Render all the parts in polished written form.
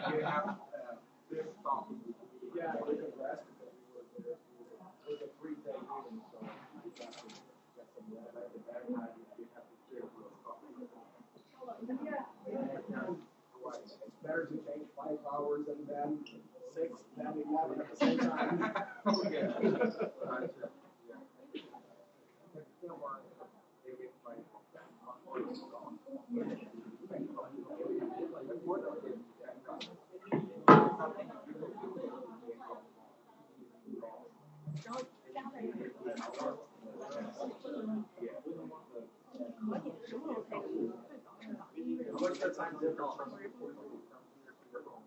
this thought. Yeah, it was impressed because we were there. It was a 3-day meeting, so we got some red at the back. You have to share with us. It's better to take 5 hours and then 6, then 11 at the same time. Okay. What's the time difference from here to your home?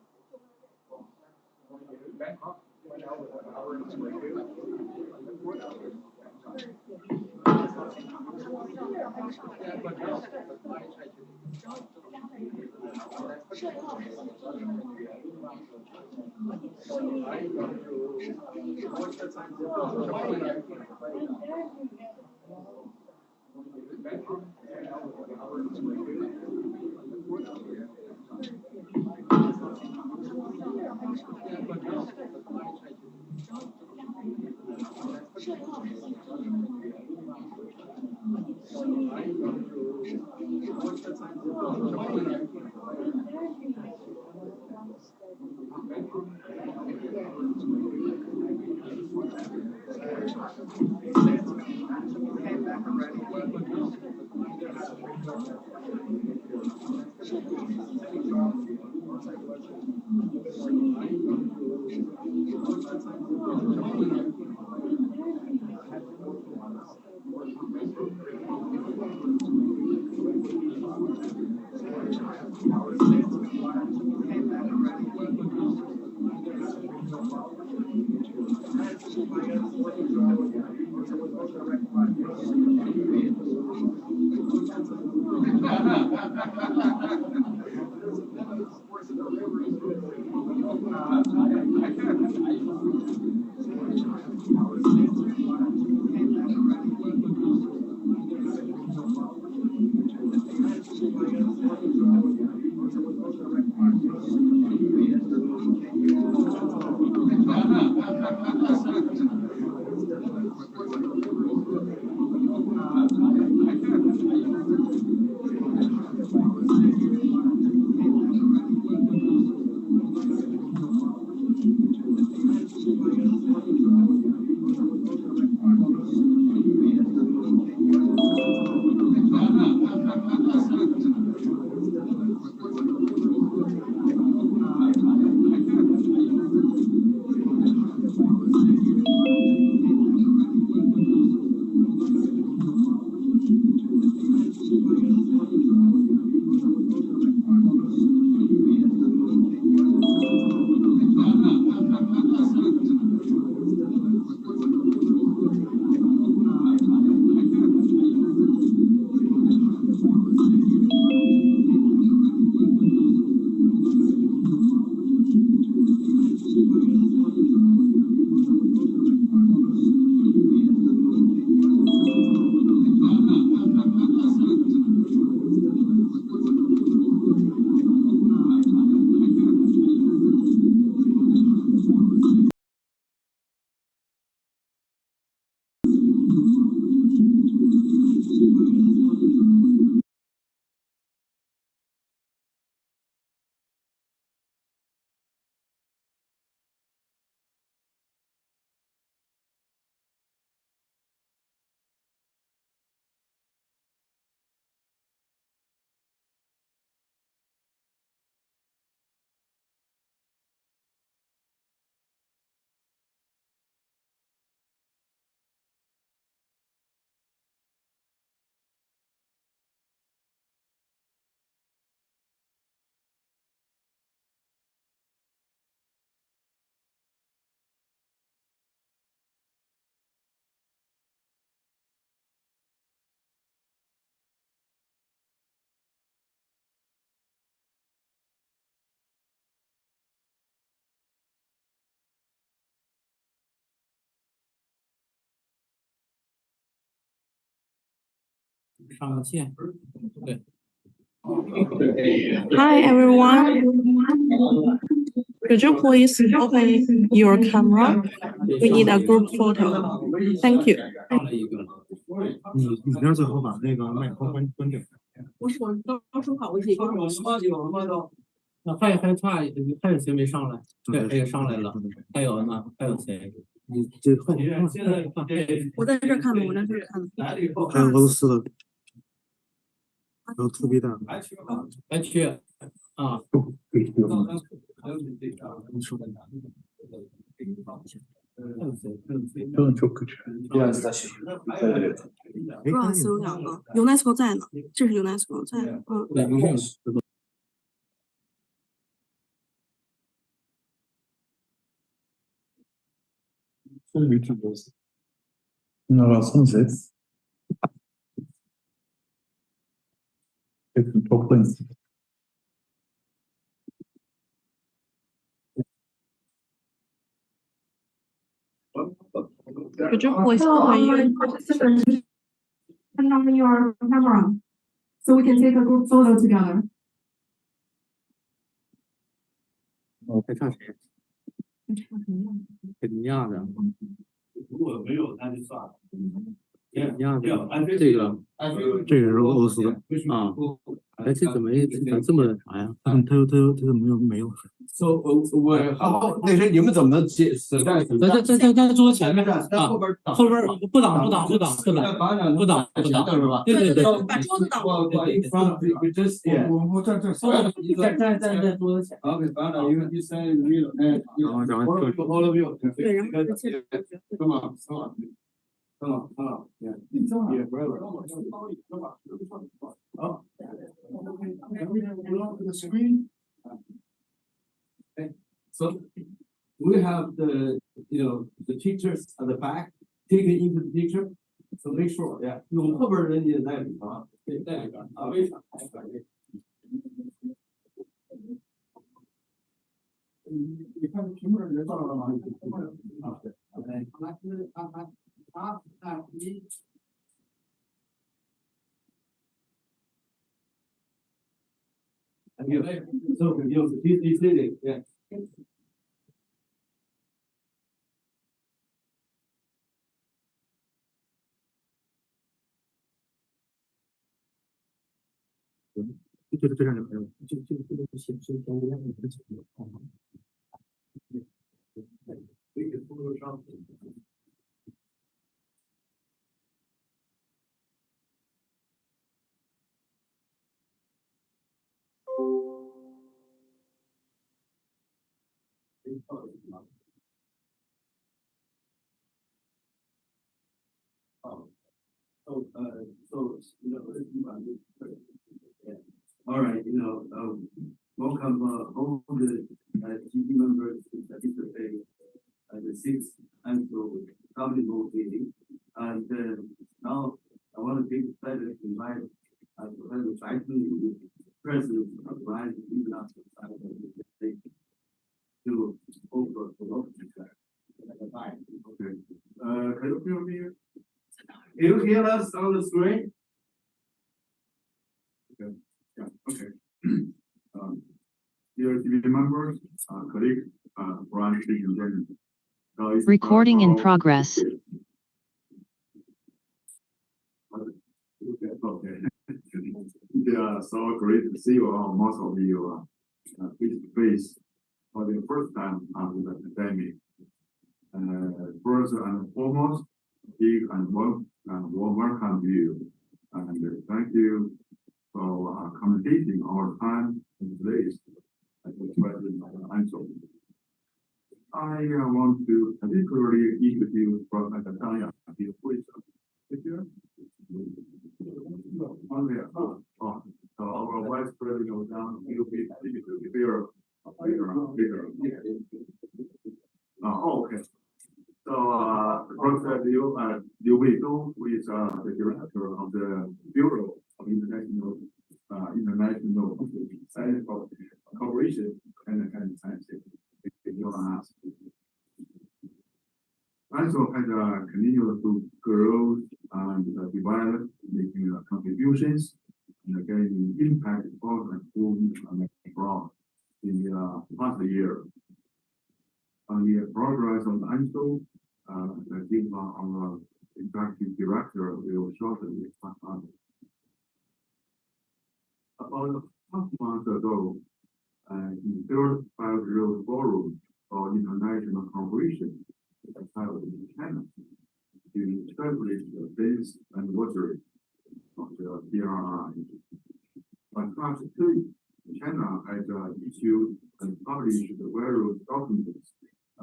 1 hour and 22. What's the time difference上个线，对。Hi everyone. Could you please open your camera? We need a group photo. Thank you. 你那最好把那个麦克风关掉。我刚说好，我自己关。那还有谁没上来？对，还有上来了。还有呢？还有谁？你这换。我在这看了，我在这看了。还有俄罗斯的，还有特别大的。还去啊。罗尔斯有两个 ，UNESCO 在呢，这是 UNESCO 在，No, sunset. It's Brooklyn. Could you please open turn on your camera so we can take a group photo together. 还差谁？肯尼亚的。如果没有，那就算了。肯尼亚的这个是俄罗斯的啊。哎，这怎么这么啥呀？他怎么没有？我那谁，你们怎么解释？在桌子前面啊，后边不挡是吧？对，把桌子挡了。我在桌子前。OK， 反正因为第三个没有，然后对，然后是Come on. Yeah. Yeah, brother. Oh. The screen. Okay. So we have the teachers at the back taken into the picture. So make sure, yeah. 有后边人也在里头啊，对，在里边啊，为啥？你看屏幕上人照着了吗？啊，对。OK。好，那一。So he's sitting, yeah. All right, welcome all the GP members to participate at the 6th ANSO Governing Board meeting. And now I want to take the pleasure to invite the faculty president of the Rising International Society of the State to offer the opening track. Okay. Can you hear me? Can you hear us on the screen? Okay. Yeah. Okay. Dear TV members, colleagues, branch leaders. Recording in progress. Okay. Yeah, so great to see you all. Most of you face to face for the first time after the pandemic. First and foremost, big and warm welcome to you, and thank you for accommodating our time and place at the present ANSO. I want to particularly introduce Professor Tanya, who is here. So our vice president of down will be bigger. Okay. So Professor Liu Weidong, who is the director of the Bureau of International Science Cooperation and Science. ANSO has continued to grow and develop, making contributions and gaining impact both at home and abroad in the past year. On the progress of ANSO, I think our executive director will shortly talk on it. About a half month ago, in the third 5-year forum for international cooperation held in China to establish the 10th anniversary of the BRI. On March 3, China has issued and published various documents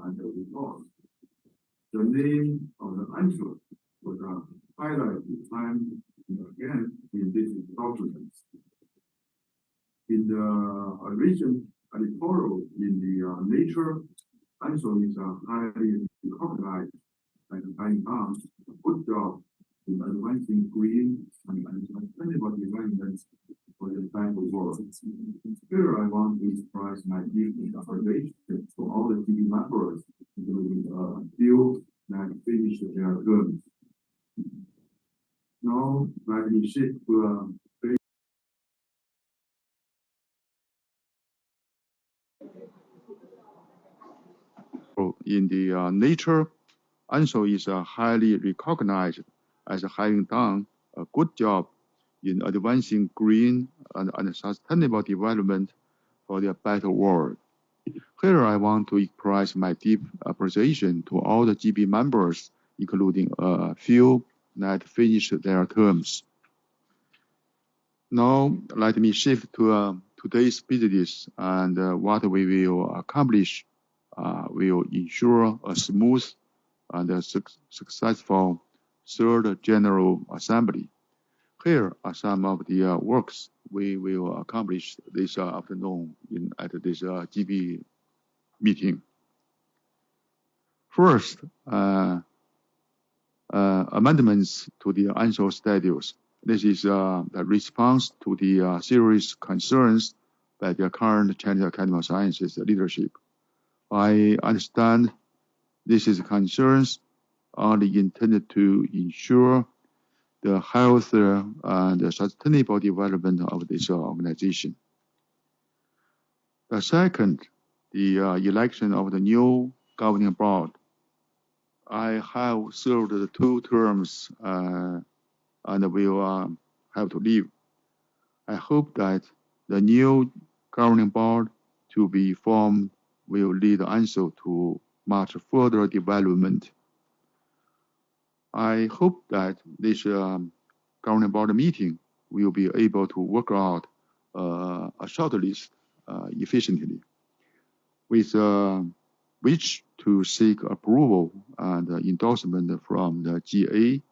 and reports. The name of the ANSO was highlighted time and again in these documents. In the recent editorial in the Nature, ANSO is highly recognized and having done a good job in advancing green and sustainable development for the entire world. Here I want to express my deep appreciation to all the TV members, including a few that finished their terms. Now, let me shift to in the Nature, ANSO is highly recognized as having done a good job in advancing green and sustainable development for the better world. Here I want to express my deep appreciation to all the GB members, including a few that finished their terms. Now, let me shift to today's business and what we will accomplish will ensure a smooth and a successful Third General Assembly. Here are some of the works we will accomplish this afternoon at this GB meeting. First, amendments to the ANSO statutes. This is the response to the serious concerns by the current Chinese Academy of Sciences leadership. I understand this is concerns only intended to ensure the health and the sustainable development of this organization. The second, the election of the new governing board. I have served 2 terms and will have to leave. I hope that the new governing board to be formed will lead ANSO to much further development. I hope that this governing board meeting will be able to work out a shortlist efficiently, with which to seek approval and endorsement from the GA.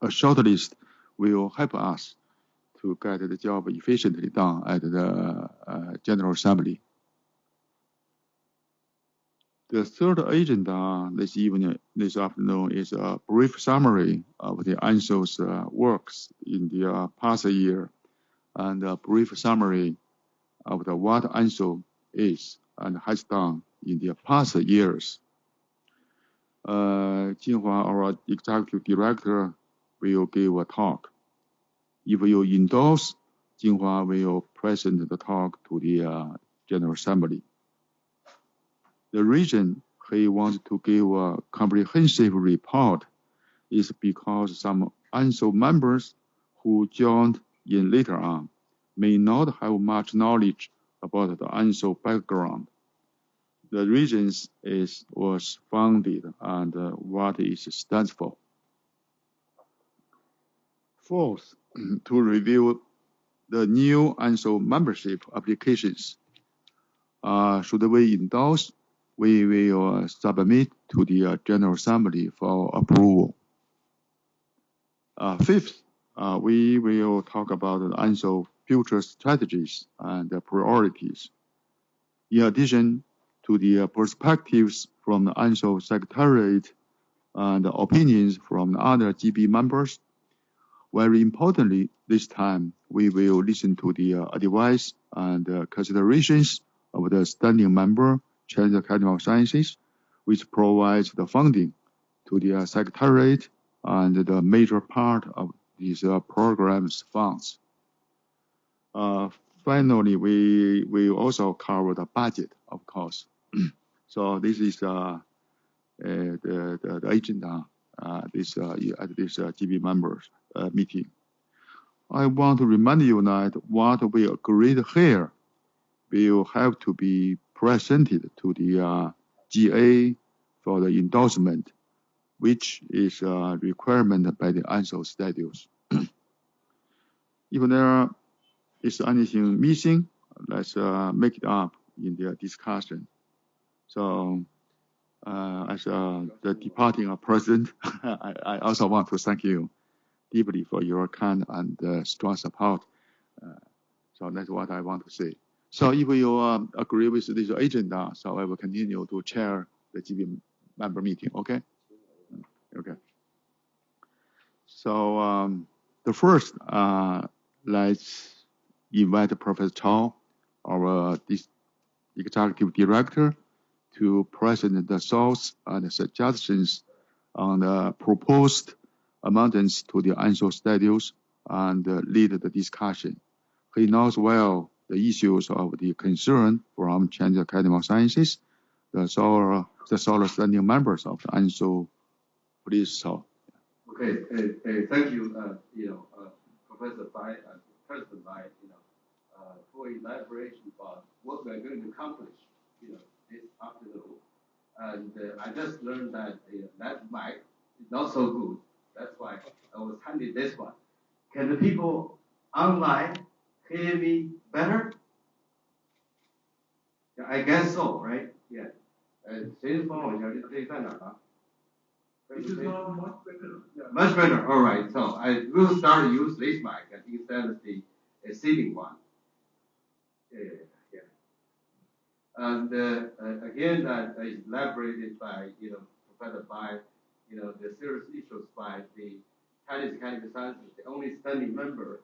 A shortlist will help us to get the job efficiently done at the General Assembly. The third agenda this afternoon is a brief summary of the ANSO's works in the past year and a brief summary of what ANSO is and has done in the past years. Jinhua, our executive director, will give a talk. If you endorse, Jinhua will present the talk to the General Assembly. The reason he wants to give a comprehensive report is because some ANSO members who joined in later on may not have much knowledge about the ANSO background. The reasons was founded and what it stands for. Fourth, to review the new ANSO membership applications. Should we endorse, we will submit to the General Assembly for approval. Fifth, we will talk about the ANSO future strategies and priorities. In addition to the perspectives from the ANSO Secretariat and opinions from other GB members, very importantly, this time we will listen to the advice and considerations of the standing member, Chinese Academy of Sciences, which provides the funding to the Secretariat and the major part of these programs funds. Finally, we also cover the budget, of course. So this is the agenda at this GB members meeting. I want to remind you that what we agreed here will have to be presented to the GA for the endorsement, which is a requirement by the ANSO statutes. If there is anything missing, let's make it up in the discussion. So, as the departing president, I also want to thank you deeply for your kind and strong support. So that's what I want to say. So if you agree with this agenda, so I will continue to chair the GB member meeting. Okay. Okay. So the first, let's invite Professor Chao, our executive director, to present the thoughts and suggestions on the proposed amendments to the ANSO statutes and lead the discussion. He knows well the issues of the concern from Chinese Academy of Sciences, the solar standing members of the ANSO. Please, so. Okay, thank you, Professor Bai and President Bai, for elaboration about what we're going to accomplish, this afternoon. And I just learned that that mic is not so good. That's why I was handed this one. Can the people online hear me better? Yeah, I guess so, right? Yeah. 谁帮我一下？这在哪儿啊？ This is not much better. Yeah. Much better. All right. So I will start to use this mic instead of the sitting one. Yeah. And again, that is elaborated by Professor Bai. The serious issues by the Chinese Academy of Sciences, the only standing member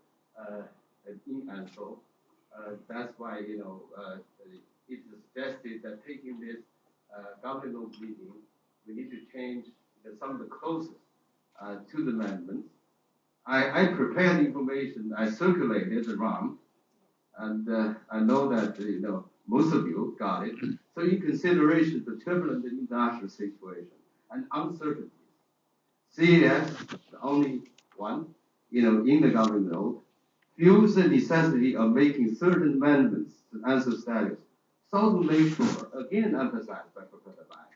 in ANSO. That's why it's suggested that taking this governmental meeting, we need to change some of the clauses to the amendments. I prepared information, I circulated around, and I know that most of you got it. So in consideration of the turbulent international situation and uncertainties, CAS, the only one, in the government note, feels the necessity of making certain amendments to ANSO status, so to make sure, again emphasized by Professor Bai,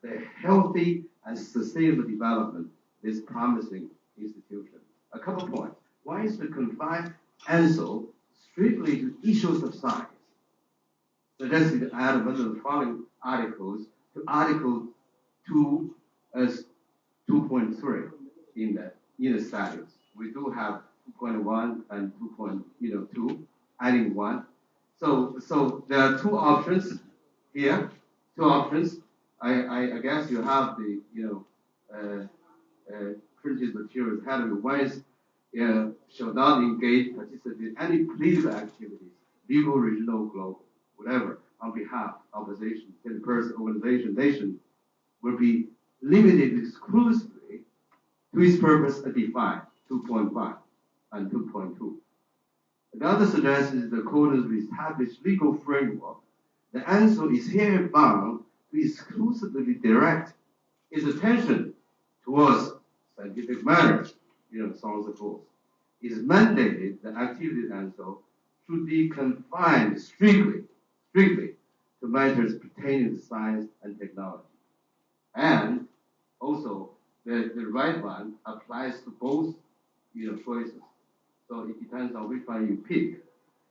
the healthy and sustainable development of this promising institution. A couple points. One is to confine ANSO strictly to issues of science. Suggested to add one of the following articles to Article 2 as 2.3 in the statutes. We do have 2.1 and 2.2, adding one. So there are two options here. Two options. I guess you have the printed materials ahead of you. One is shall not engage, participate in any political activities, legal, regional, global, whatever, on behalf of opposition, person, organization, nation, will be limited exclusively to its purpose as defined, 2.5 and 2.2. Another suggestion is the accordance with established legal framework. The ANSO is here bound to exclusively direct its attention towards scientific matters, so on and so forth. It is mandated that activity of ANSO should be confined strictly to matters pertaining to science and technology. And also, the right one applies to both, choices. So it depends on which one you pick.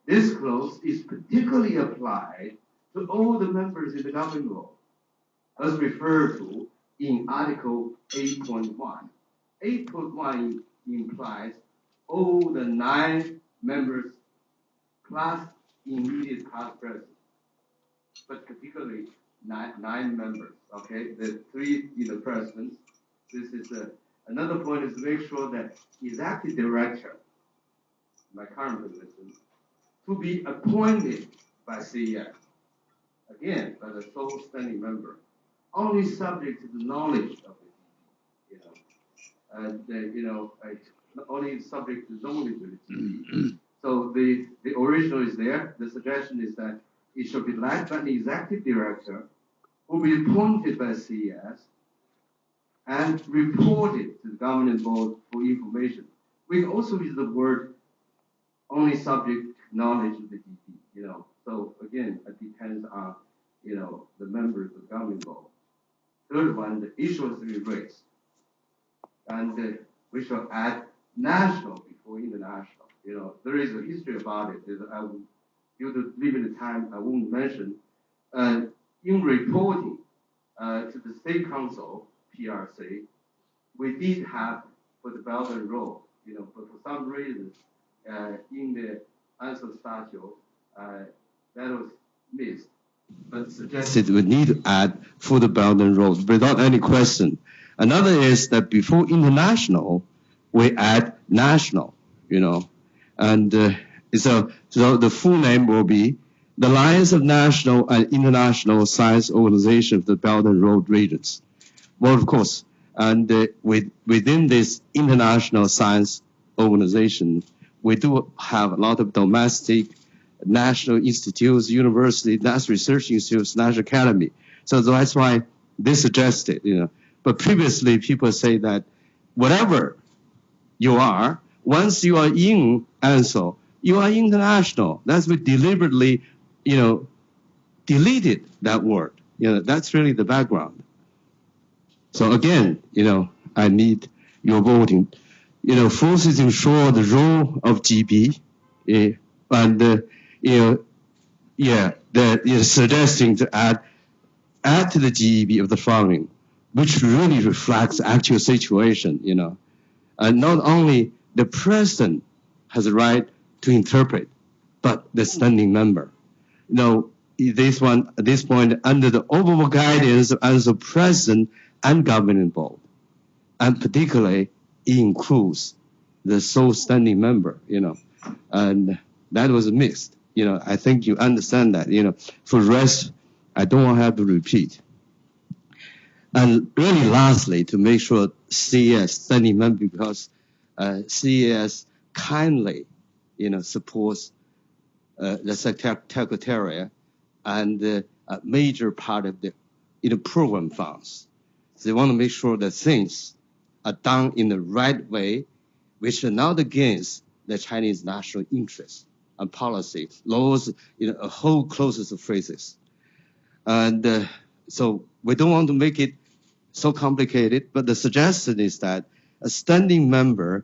This clause is particularly applied to all the members in the governing law, as referred to in Article 8.1. 8.1 implies all the 9 members plus immediate past president, but particularly nine members. Okay, the 3 presidents. This is another point is to make sure that executive director, my current position, to be appointed by CES, again, by the sole standing member, only subject to the knowledge of the only subject to knowledge of the So the original is there. The suggestion is that it should be led by the executive director who will be appointed by CES and reported to the governing board for information. We can also use the word only subject knowledge of the DP, So again, it depends on, the members of the governing board. Third one, the issues we raised. And we shall add national before international. There is a history about it. Due to limited time, I won't mention. In reporting to the State Council, PRC, we did have for the Belt and Road, but for some reason, in the ANSO statute, that was missed. But suggested we need to add for the Belt and Road without any question. Another is that before international, we add national, and so the full name will be the Alliance of National and International Science Organization of the Belt and Road Regions. Well, of course, and within this international science organization, we do have a lot of domestic, national institutes, universities, national research institutes, national academy. So that's why they suggested, But previously, people say that whatever you are, once you are in ANSO, you are international. That's we deliberately, deleted that word. That's really the background. So again, I need your voting. First is ensure the role of GB, that is suggesting to add to the GEB of the following, which really reflects the actual situation, And not only the president has a right to interpret, but the standing member. This one, at this point, under the overall guidance of ANSO president and governing board, and particularly it includes the sole standing member, and that was mixed. I think you understand that, For the rest, I don't have to repeat. And really lastly, to make sure CES standing member, because CES kindly, supports the secretariat and a major part of the program funds. So they want to make sure that things are done in the right way, which are not against the Chinese national interest and policy, laws, a whole closest of phrases. And so we don't want to make it so complicated, but the suggestion is that a standing member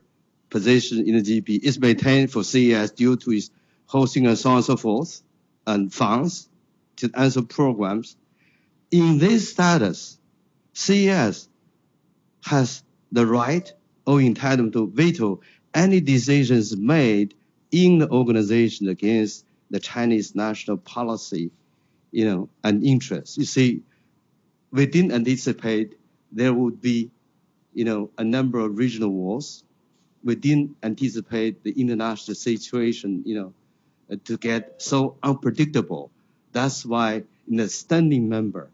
position in the GP is maintained for CES due to its hosting and so on and so forth, and funds to answer programs. In this status, CES has the right or entitlement to veto any decisions made in the organization against the Chinese national policy, and interests. You see, we didn't anticipate there would be, a number of regional wars. We didn't anticipate the international situation, to get so unpredictable. That's why the standing member,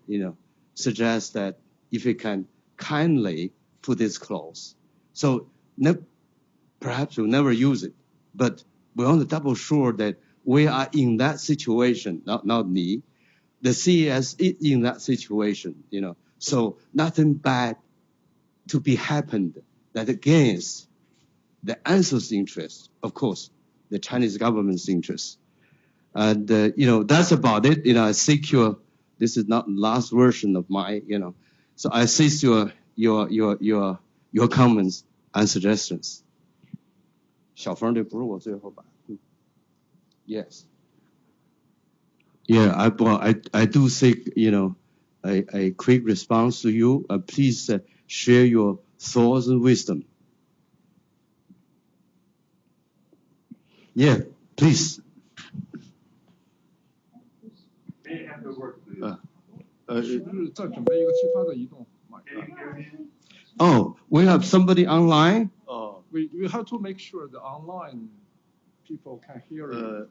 suggests that if we can kindly put this clause. So perhaps we'll never use it, but we want to double sure that we are in that situation, not me. The CES is in that situation, So nothing bad to be happened that against the ANSO's interest, of course, the Chinese government's interest. And, that's about it. I seek this is not the last version of my, so I seek your comments and suggestions. 小峰，这不是我最后吧 Yes. Yeah, I do seek, a quick response to you. Please share your thoughts and wisdom. Yeah, please. May have to work. 是不是再准备一个其他的移动码？ Oh, we have somebody online? We have to make sure the online people can hear it.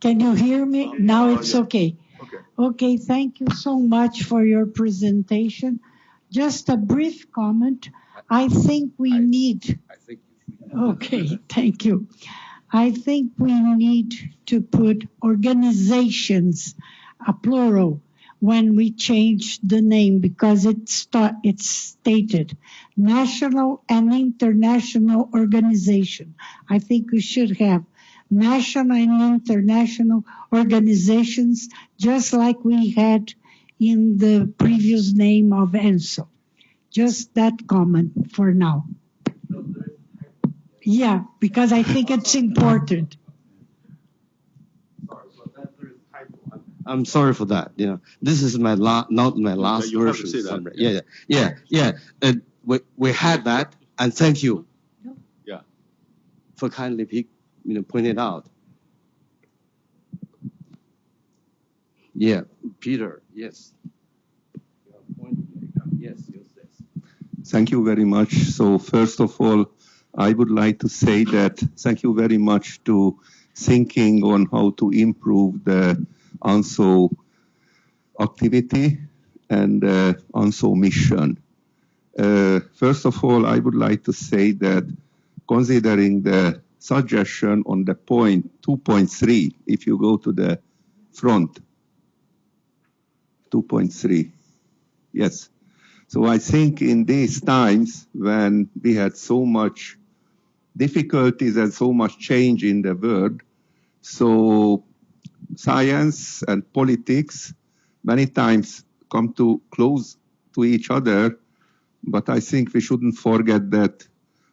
Can you hear me? Now it's okay. Okay, thank you so much for your presentation. Just a brief comment. I think we need. I think. Okay, thank you. I think we need to put organizations, a plural, when we change the name because it's stated national and international organization. I think we should have national and international organizations just like we had in the previous name of ANSO. Just that comment for now. Yeah, because I think it's important. I'm sorry for that. You know, this is my not my last You have to version. say that. Yeah. We had that, and thank you. Yeah. For kindly pointing out. Yeah, Peter. Yes. Yes. Thank you very much. So first of all, I would like to say that thank you very much to thinking on how to improve the ANSO activity and ANSO mission. First of all, I would like to say that considering the suggestion on the point 2.3, if you go to the front, 2.3, yes. So I think in these times when we had so much difficulties and so much change in the world, so science and politics many times come too close to each other, but I think we shouldn't forget that,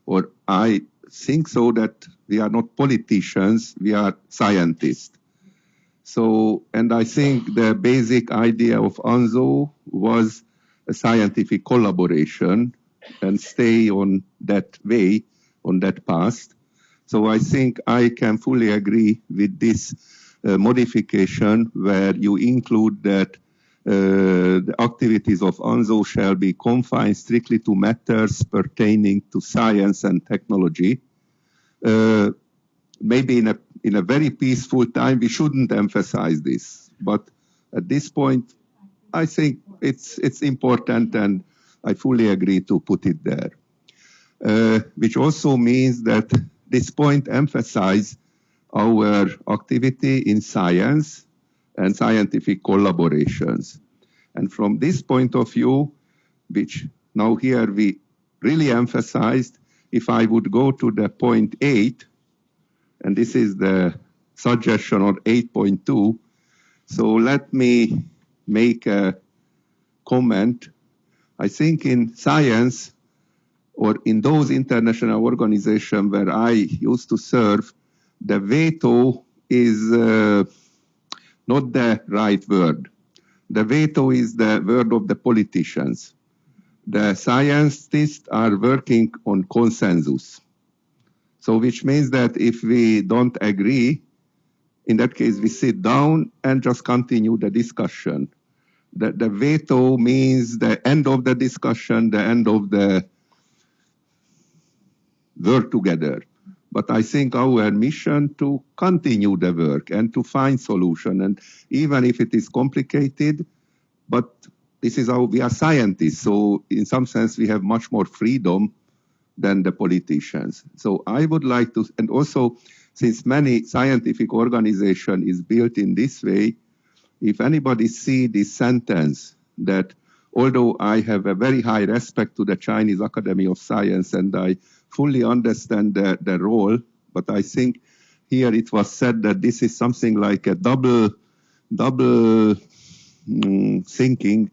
or I think so, that we are not politicians, we are scientists. So, and I think the basic idea of ANSO was a scientific collaboration and stay on that way, on that path. So I think I can fully agree with this modification where you include that the activities of ANSO shall be confined strictly to matters pertaining to science and technology. Maybe in a very peaceful time, we shouldn't emphasize this. But at this point, I think it's important, and I fully agree to put it there. Which also means that this point emphasizes our activity in science and scientific collaborations. And from this point of view, which now here we really emphasized, if I would go to the point 8, and this is the suggestion on 8.2, so let me make a comment. I think in science, or in those international organizations where I used to serve, the veto is not the right word. The veto is the word of the politicians. The scientists are working on consensus. So which means that if we don't agree, in that case we sit down and just continue the discussion. The veto means the end of the discussion, the end of the work together. But I think our mission to continue the work and to find solution, and even if it is complicated, but this is how we are scientists. So in some sense, we have much more freedom than the politicians. So I would like to, and also since many scientific organization is built in this way, if anybody see this sentence that although I have a very high respect to the Chinese Academy of Science and I fully understand the role, but I think here it was said that this is something like a double thinking.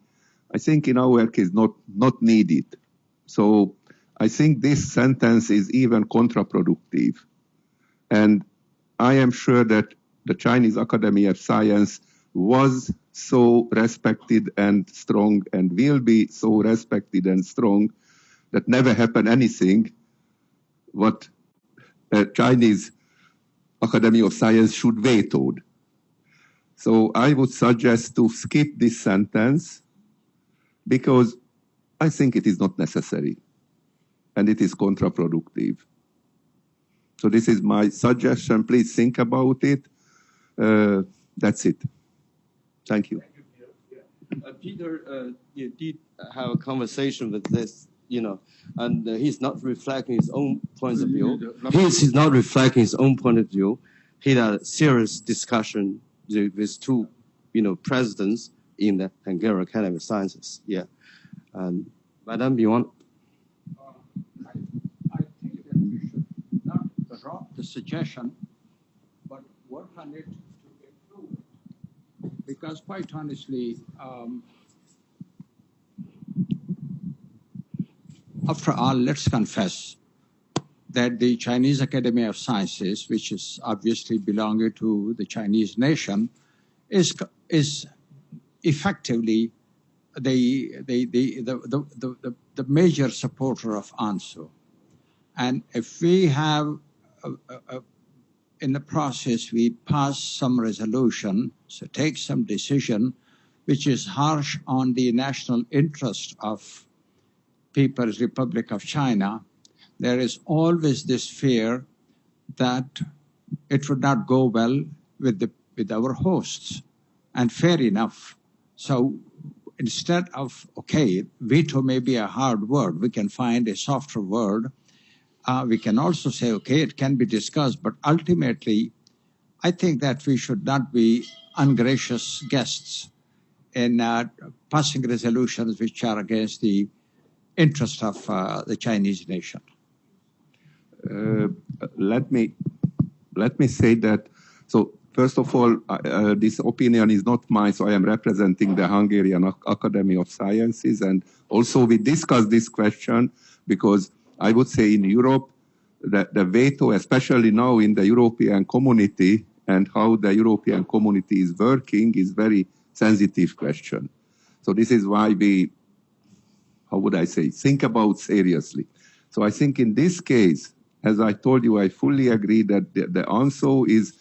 I think in our case not needed. So I think this sentence is even counterproductive. And I am sure that the Chinese Academy of Science was so respected and strong and will be so respected and strong that never happened anything what the Chinese Academy of Science should veto. So I would suggest to skip this sentence because I think it is not necessary and it is counterproductive. So this is my suggestion. Please think about it. That's it. Thank you. Peter, you did have a conversation with this and he's not reflecting his own points of view. He's not reflecting his own point of view. He had a serious discussion with two, presidents in the Hungarian Academy of Sciences. Yeah, and Madam, you want? I think that we should not drop the suggestion, but work on it to improve it. Because quite honestly, after all, let's confess that the Chinese Academy of Sciences, which is obviously belonging to the Chinese nation, is effectively the major supporter of ANSO. And if we have, in the process, we pass some resolution, so take some decision, which is harsh on the national interest of People's Republic of China, there is always this fear that it would not go well with our hosts. And fair enough. So instead of, okay, veto may be a hard word, we can find a softer word. We can also say, okay, it can be discussed, but ultimately, I think that we should not be ungracious guests in passing resolutions which are against the interest of the Chinese nation. Let me say that. So first of all, this opinion is not mine. So I am representing the Hungarian Academy of Sciences, and also we discussed this question because I would say in Europe that the veto, especially now in the European community, and how the European community is working, is very sensitive question. So this is why we, how would I say, think about seriously. So I think in this case, as I told you, I fully agree that the ANSO is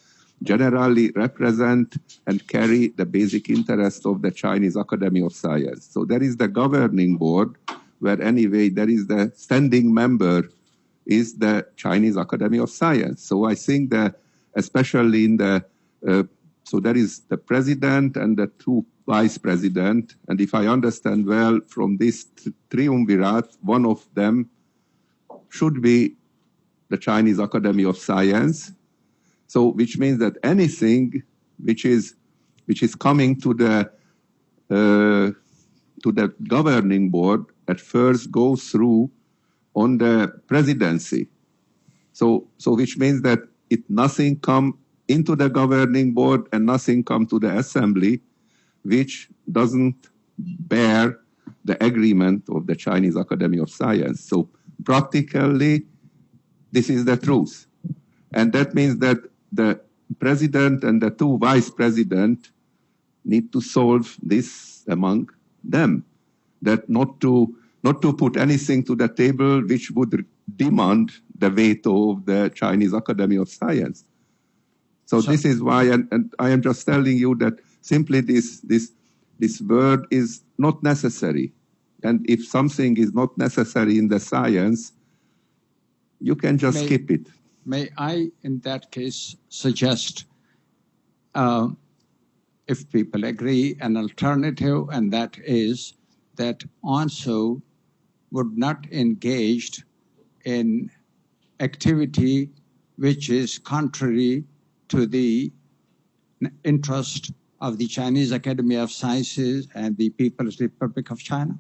generally represent and carry the basic interest of the Chinese Academy of Science. So there is the governing board, where anyway there is the standing member is the Chinese Academy of Science. So I think that especially in the, so there is the president and the two vice president, and if I understand well from this triumvirate, one of them should be the Chinese Academy of Science. So which means that anything which is coming to the governing board at first goes through on the presidency. So which means that nothing come into the governing board and nothing come to the assembly, which doesn't bear the agreement of the Chinese Academy of Science. So practically, this is the truth. And that means that the president and the two vice presidents need to solve this among them. That not to put anything to the table which would demand the veto of the Chinese Academy of Science. So this is why, and I am just telling you that simply this word is not necessary. And if something is not necessary in the science, you can just skip it. May I, in that case, suggest, if people agree, an alternative, and that is that ANSO would not engage in activity which is contrary to the interest of the Chinese Academy of Sciences and the People's Republic of China.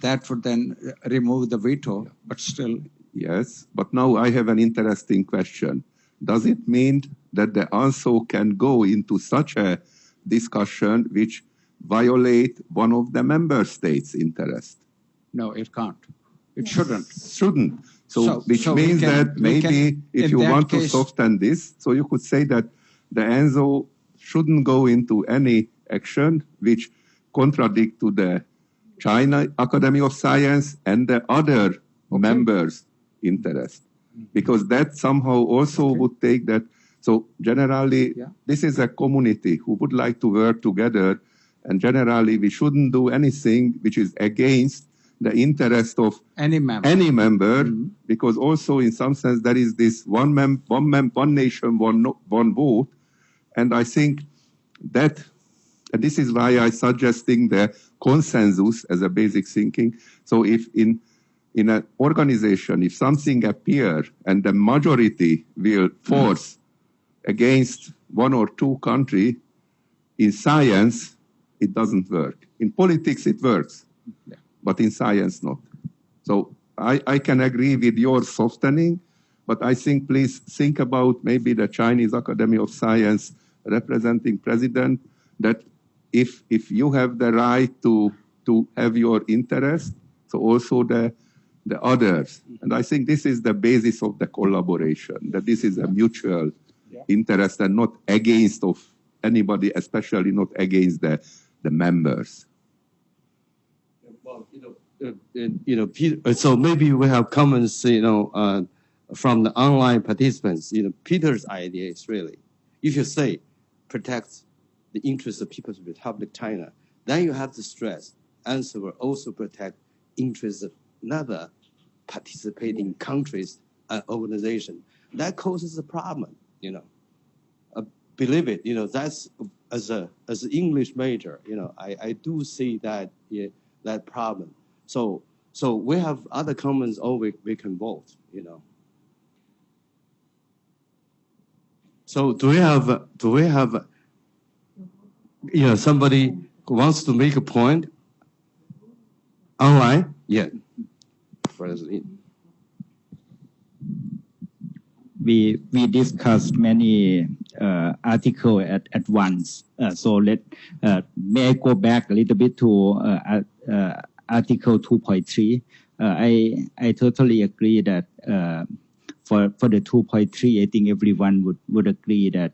That would then remove the veto, but still. Yes, but now I have an interesting question. Does it mean that the ANSO can go into such a discussion which violate one of the member states' interests? No, it can't. It shouldn't. Shouldn't. So which means that maybe if you want to soften this, so you could say that the ANSO shouldn't go into any action which contradict to the China Academy of Science and the other members' interest. Because that somehow also would take that. So generally, this is a community who would like to work together, and generally we shouldn't do anything which is against the interest of any member, because also in some sense there is this one nation, one vote, and I think that, and this is why I suggesting the consensus as a basic thinking. So if in in an organization, if something appears and the majority will force against one or two countries, in science, it doesn't work. In politics, it works, but in science, not. So I can agree with your softening, but I think please think about maybe the Chinese Academy of Science representing president, that if you have the right to have your interest, so also the others. And I think this is the basis of the collaboration, that this is a mutual interest and not against of anybody, especially not against the members. Well, Peter, so maybe we have comments, from the online participants. Peter's idea is really, if you say protect the interests of People's Republic of China, then you have to stress ANSO will also protect interests of another participating countries and organization. That causes a problem, believe it, that's as an English major, I do see that that problem. So we have other comments, we can vote, So do we have somebody who wants to make a point online? Yeah. President. We discussed many articles at once. So may I go back a little bit to Article 2.3? I totally agree that for the 2.3, I think everyone would agree that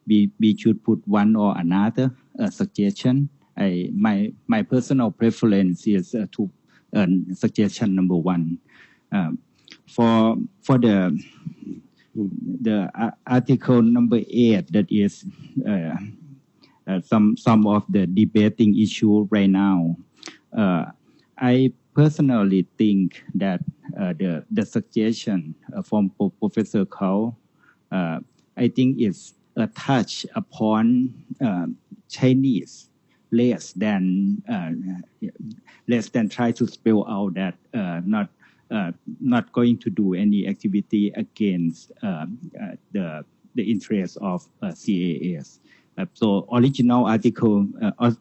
we should put one or another suggestion. My personal preference is to suggestion number 1. For the article number 8, that is some of the debating issue right now. I personally think that the suggestion from Professor Kao, I think is a touch upon Chinese, less than try to spell out that not going to do any activity against the interests of CAS. So original article,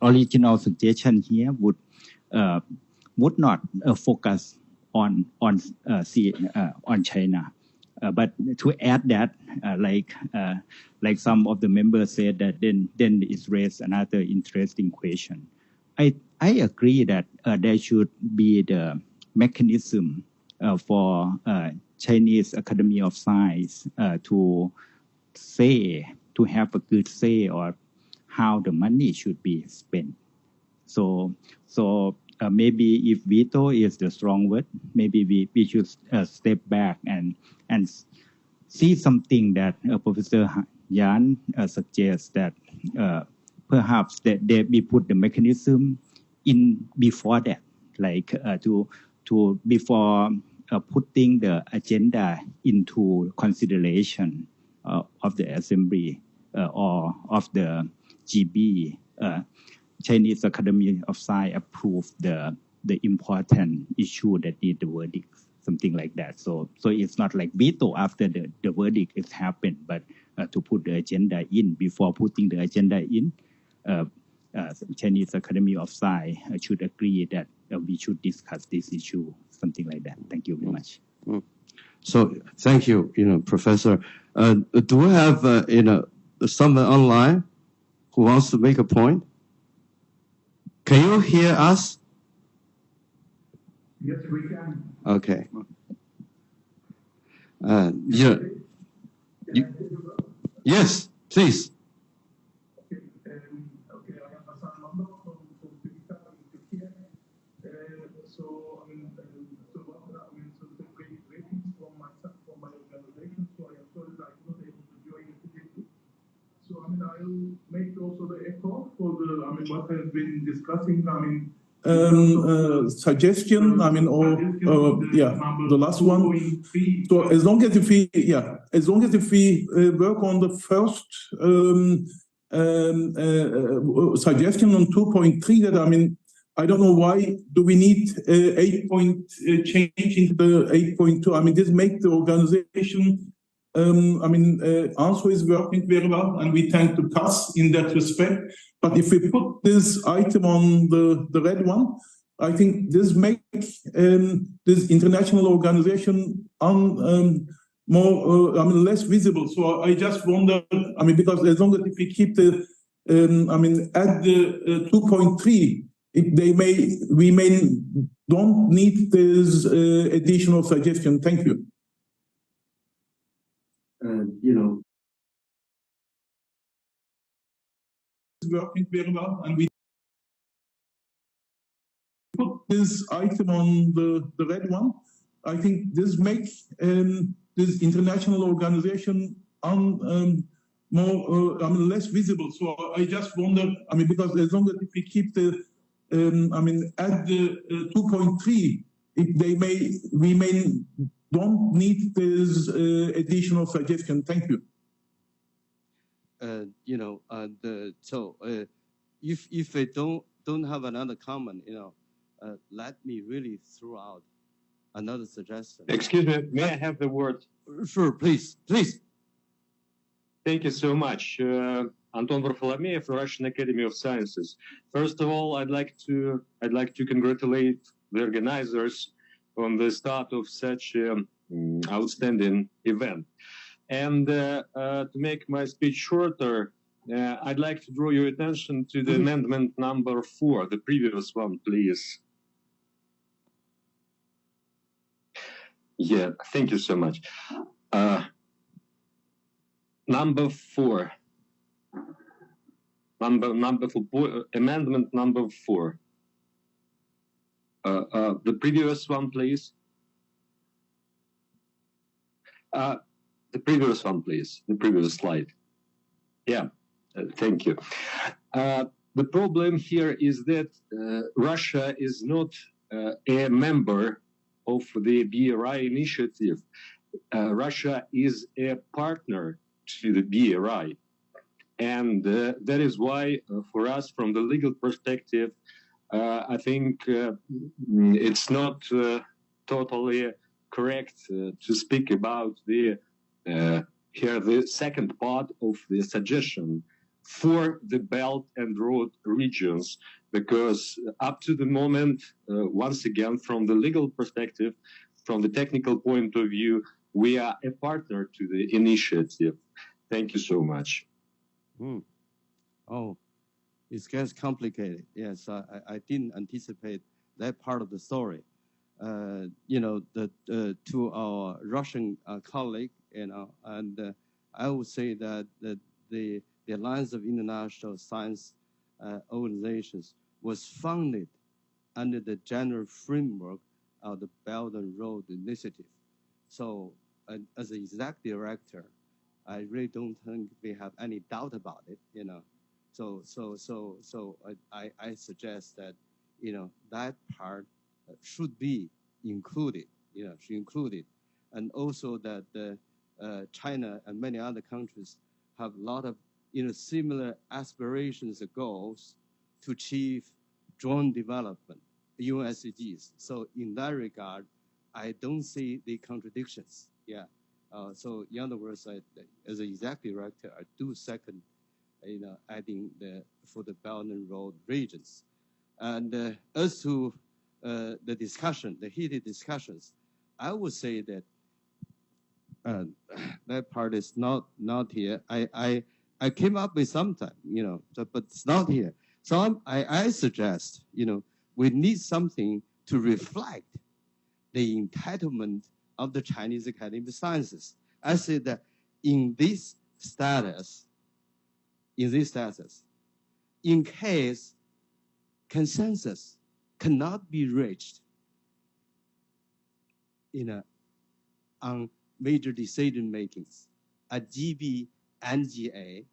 original suggestion here would not focus on China, but to add that, like some of the members said, that then it raised another interesting question. I agree that there should be the mechanism for Chinese Academy of Science to have a good say or how the money should be spent. So maybe if veto is the strong word, maybe we should step back and see something that Professor Yan suggests, that perhaps that we put the mechanism in before that, like to before putting the agenda into consideration of the assembly or of the GB. Chinese Academy of Science approved the important issue that need the verdict, something like that. So it's not like veto after the verdict has happened, but to put the agenda in. Before putting the agenda in, Chinese Academy of Science should agree that we should discuss this issue, something like that. Thank you very much. So thank you, Professor. Do we have someone online who wants to make a point? Can you hear us? Yes, we can. Okay. Yes, please. Okay, I am Hassan Mamdo from Turkey. So the great ratings from my organization. So I am sorry that I was not able to join it today. So I'll make also the echo for what has been discussing. Suggestion. The last one. So as long as if we work on the first suggestion on 2.3, that I don't know why do we need 8-point change into the 8.2. I mean, this makes the organization. ANSO is working very well, and we thank the CAS in that respect. But if we put this item on the red one, I think this makes this international organization less visible. So I just wonder. I mean, because as long as if we keep the at the 2.3. We may don't need this additional suggestion. Thank you. It's working very well, and we put this item on the red one. I think this makes this international organization less visible. So I just wonder. I mean, because as long as if we keep the at the 2.3, we may don't need this additional suggestion. Thank you. If I don't have another comment, let me really throw out another suggestion. Excuse me, may I have the word? Sure, please. Thank you so much. Anton Varfolomeev, Russian Academy of Sciences. First of all, I'd like to congratulate the organizers on the start of such outstanding event. And to make my speech shorter, I'd like to draw your attention to the amendment number 4, the previous one, please. Yeah, thank you so much. Number 4. Amendment number 4. The previous one, please. The previous one, please. The previous slide. Yeah, thank you. The problem here is that Russia is not a member of the BRI initiative. Russia is a partner to the BRI. And that is why, for us, from the legal perspective, I think it's not totally correct to speak about the second part of the suggestion for the Belt and Road regions, because up to the moment, once again, from the legal perspective, from the technical point of view, we are a partner to the initiative. Thank you so much. Oh, it gets complicated. Yes, I didn't anticipate that part of the story. To our Russian colleague, and I would say that the Alliance of International Science Organizations was founded under the general framework of the Belt and Road Initiative. So, as an executive director, I really don't think we have any doubt about it. So I suggest that that part should be included. Should include it, and also that China and many other countries have a lot of similar aspirations and goals to achieve joint development, UN SDGs. So in that regard, I don't see the contradictions. Yeah. So in other words, as an executive director, I do second, adding for the Belt and Road regions. And as to the discussion, the heated discussions, I would say that that part is not here. I came up with sometime, but it's not here. So I suggest, we need something to reflect the entitlement of the Chinese Academy of Sciences. I say that in this status, in case consensus cannot be reached on major decision makings at GB and GA,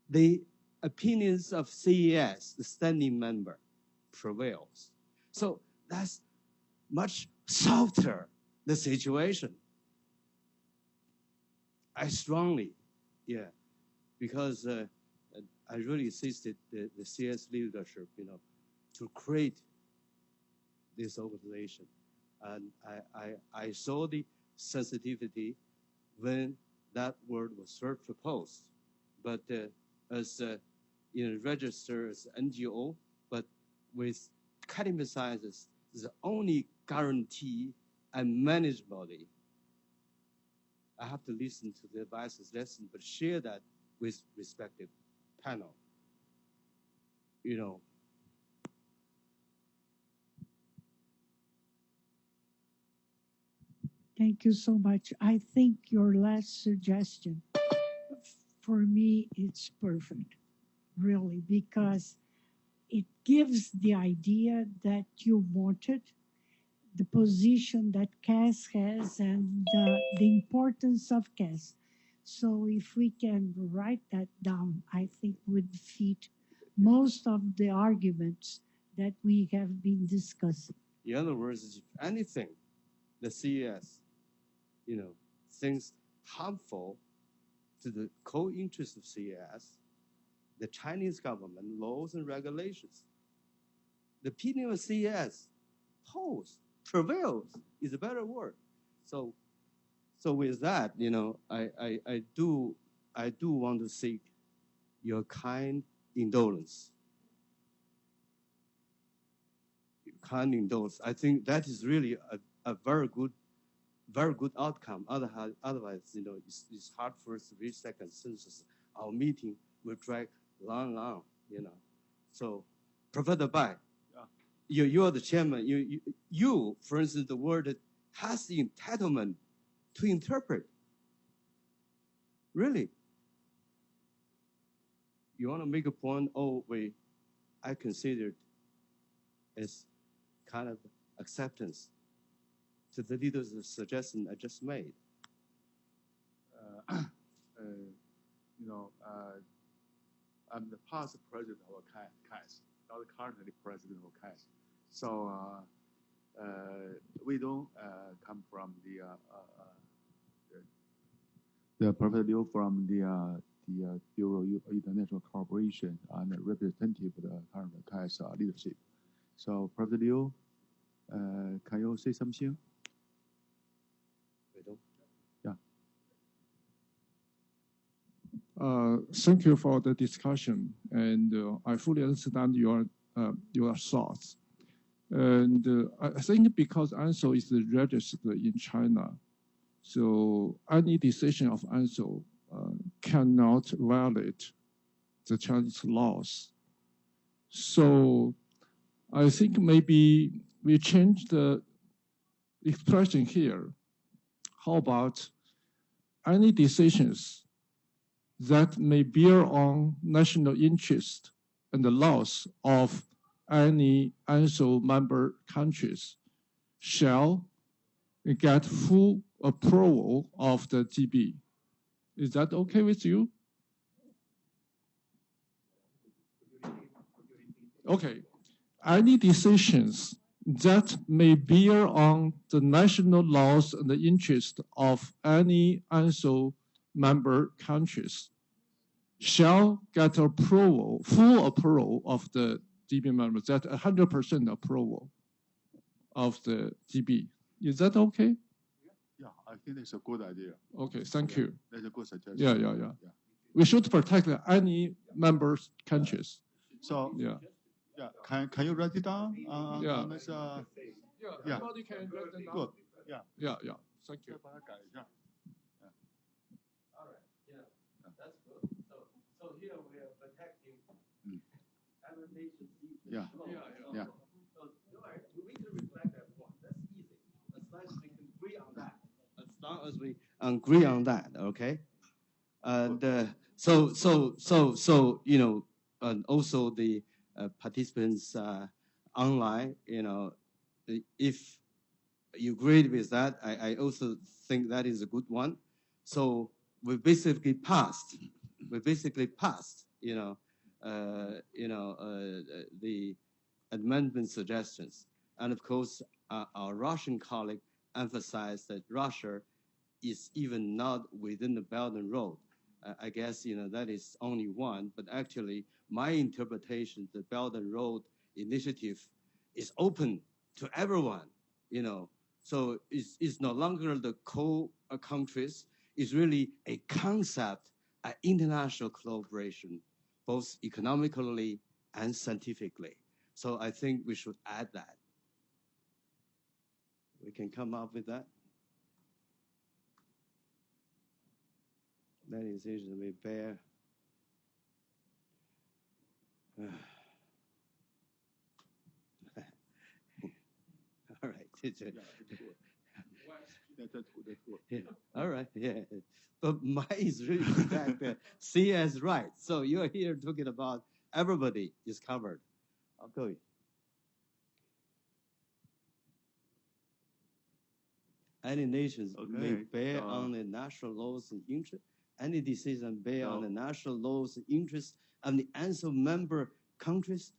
the opinions of CES, the standing member, prevails. So that's much softer the situation. I strongly, because I really assisted the CS leadership, to create this organization. And I saw the sensitivity when that word was first proposed. But as registered as NGO, but with cutting sizes, the only guarantee and manageability. I have to listen to the advices lesson, but share that with respective panel. Thank you so much. I think your last suggestion, for me, it's perfect, really, because it gives the idea that you wanted the position that CAS has and the importance of CAS. So if we can write that down, I think would defeat most of the arguments that we have been discussing. In other words, if anything, the CES, things harmful to the co-interest of CES, the Chinese government laws and regulations, the opinion of CES prevails is a better word. So with that, I do want to seek your kind indulgence. Kind indulgence. I think that is really a very good outcome. Otherwise, it's hard for us to reach that consensus. Our meeting will drag long. So, Professor Bai, you are the chairman. You, for instance, the word has the entitlement to interpret. Really? You want to make a point? I considered as kind of acceptance to the leader's suggestion I just made. I'm the past president of CAS, not currently president of CAS. So we don't come from the Professor Liu from the Bureau of International Cooperation and representative of the current CAS leadership. So Professor Liu, can you say something? Yeah. Thank you for the discussion, and I fully understand your thoughts. And I think because ANSO is registered in China, so any decision of ANSO cannot violate the Chinese laws. So I think maybe we change the expression here. How about any decisions that may bear on national interest and the laws of any ANSO member countries shall get full approval of the GB. Is that okay with you? Okay. Any decisions that may bear on the national laws and the interest of any ANSO member countries shall get approval, full approval of the GB members, that 100% approval of the GB. Is that okay? Yeah, I think it's a good idea. Okay, thank you. That's a good suggestion. Yeah. We should protect any members countries. So yeah. Can you write it down? Yeah. Yeah. Everybody can write it down. Good. Yeah. Thank you. All right. That's good. So here we are protecting every nation's interest. Yeah. So we need to reflect that point. That's easy. As long as we can agree on that. As long as we agree on that, okay? And and also the participants online, if you agreed with that, I also think that is a good one. So we basically passed. The amendment suggestions, and of course, our Russian colleague emphasized that Russia is even not within the Belt and Road. I guess that is only one, but actually, my interpretation, the Belt and Road initiative is open to everyone, So it's no longer the countries. It's really a concept, an international collaboration, both economically and scientifically. So I think we should add that. We can come up with that. That decision may bear. All right. Yeah. All right. Yeah. But mine is really that CS right. So you're here talking about everybody is covered. Okay. Any nations may bear on the national laws and interest. Any decision bear on the national laws and interests of the ANSO member countries.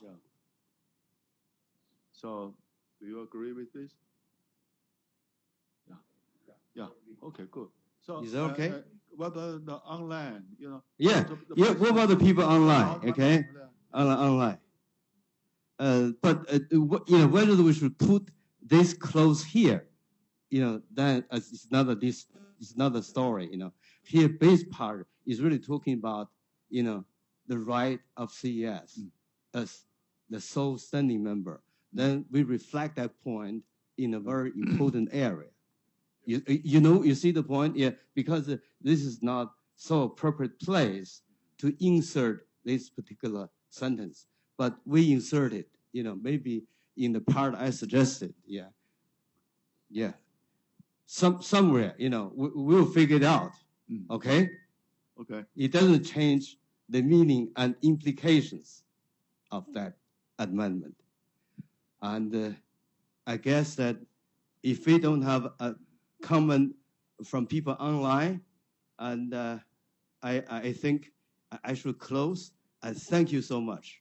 Yeah. So, do you agree with this? Yeah. Yeah. Okay. Good. So, is that okay? What about the online? Yeah. Yeah. What about the people online? Okay. Online. But whether we should put this clause here, then it's another story. Here, base part is really talking about, the right of CES as the sole standing member. Then we reflect that point in a very important area. You see the point? Yeah, because this is not so appropriate place to insert this particular sentence, but we insert it, maybe in the part I suggested. Yeah. Yeah. Somewhere, we'll figure it out. Okay? Okay. It doesn't change the meaning and implications of that amendment. And I guess that if we don't have a comment from people online, and I think I should close and thank you so much.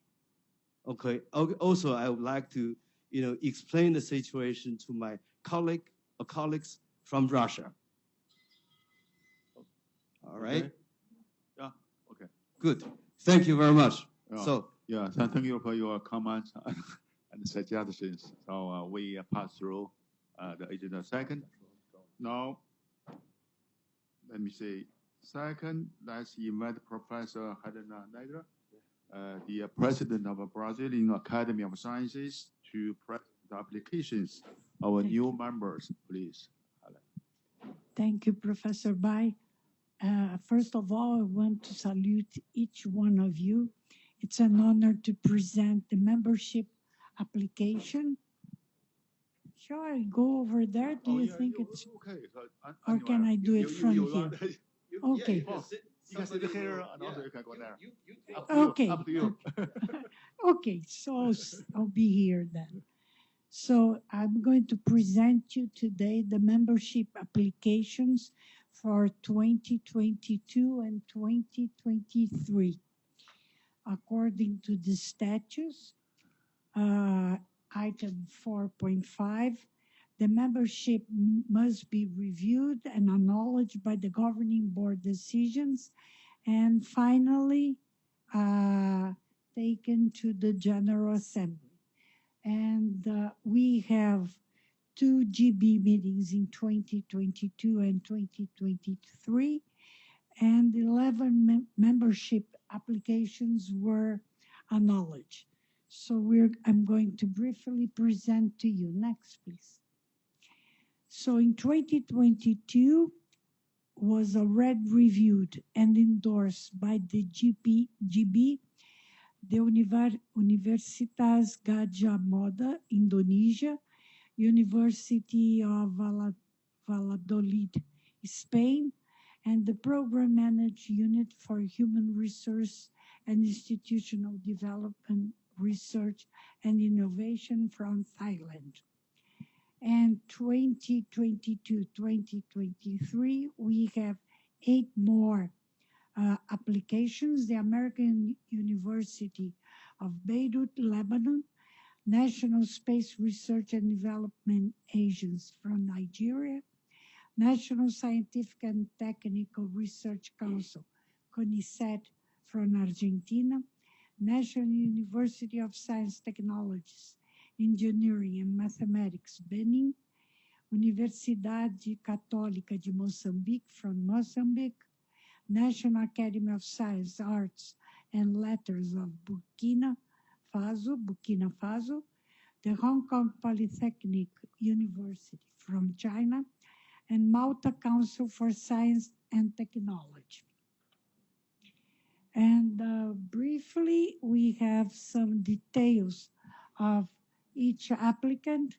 Okay. Also, I would like to, explain the situation to my colleagues from Russia. All right. Okay. Yeah. Okay. Good. Thank you very much. So thank you for your comments and suggestions. So we pass through the agenda second. Now, let me see. Second, let's invite Professor Helena Negra, the president of the Brazilian Academy of Sciences, to present the applications of our new members, please. Thank you, Professor Bai. First of all, I want to salute each one of you. It's an honor to present the membership application. Shall I go over there? Do you think it's okay? Or can I do it from here? Okay. You can sit here and also you can go there. Okay. Up to you. Okay, so I'll be here then. So I'm going to present you today the membership applications for 2022 and 2023. According to the statutes, item 4.5, the membership must be reviewed and acknowledged by the governing board decisions, and finally taken to the General Assembly. And we have 2 GB meetings in 2022 and 2023, and 11 membership applications were acknowledged. So I'm going to briefly present to you. Next, please. So in 2022 was already reviewed and endorsed by the GB, the Universitas Gadjah Mada, Indonesia, University of Valladolid, Spain, and the Program Managed Unit for Human Resource and Institutional Development, Research and Innovation from Thailand. And 2022-2023, we have 8 more applications. The American University of Beirut, Lebanon, National Space Research and Development Agency from Nigeria, National Scientific and Technical Research Council, CONICET from Argentina, National University of Science, Technologies, Engineering and Mathematics, Benin, Universidade Católica de Moçambique from Mozambique, National Academy of Science, Arts and Letters of Burkina Faso, the Hong Kong Polytechnic University from China, and Malta Council for Science and Technology. And briefly, we have some details of each applicant.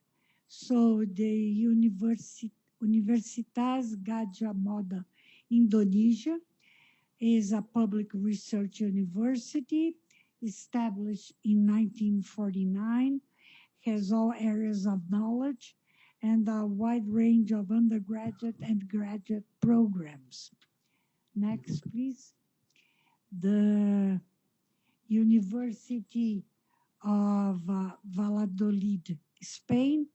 So the Universitas Gadjah Mada Indonesia is a public research university established in 1949, has all areas of knowledge and a wide range of undergraduate and graduate programs. Next, please. The University of Valladolid, Spain,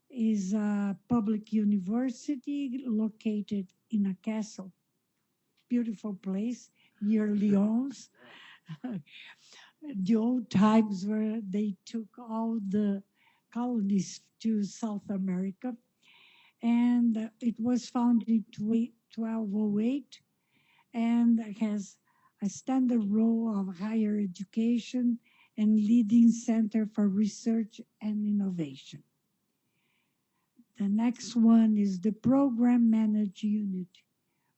is a public university located in a castle, beautiful place near Lyons. The old times where they took all the colonies to South America. And it was founded in 1208 and has a standard role of higher education and leading center for research and innovation. The next one is the Program Managed Unit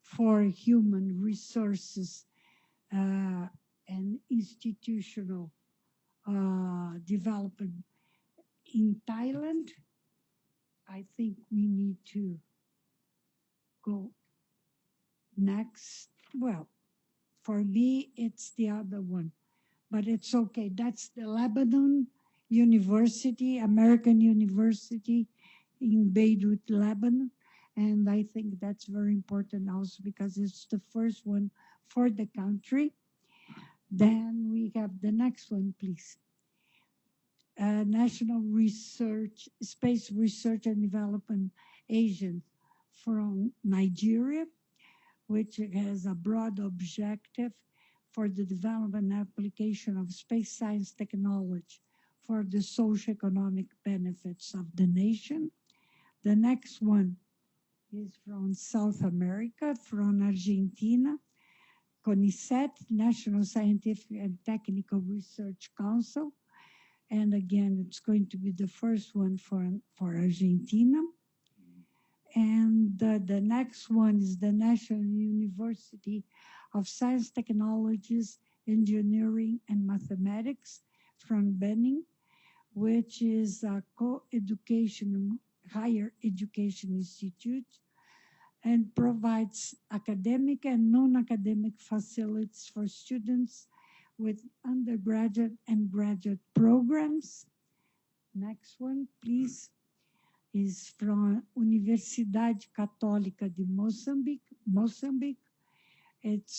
for Human Resources and Institutional Development in Thailand. I think we need to go next. Well, for me, it's the other one, but it's okay. That's the Lebanon University, American University in Beirut, Lebanon. And I think that's very important also because it's the first one for the country. Then we have the next one, please. National Research, Space Research and Development Agent from Nigeria, which has a broad objective for the development and application of space science technology for the socio-economic benefits of the nation. The next one is from South America, from Argentina, CONICET, National Scientific and Technical Research Council. And again, it's going to be the first one for Argentina. And the next one is the National University of Science, Technologies, Engineering, and Mathematics from Benin, which is a co-education, higher education institute and provides academic and non-academic facilities for students with undergraduate and graduate programs. Next one, please, is from Universidade Católica de Moçambique. It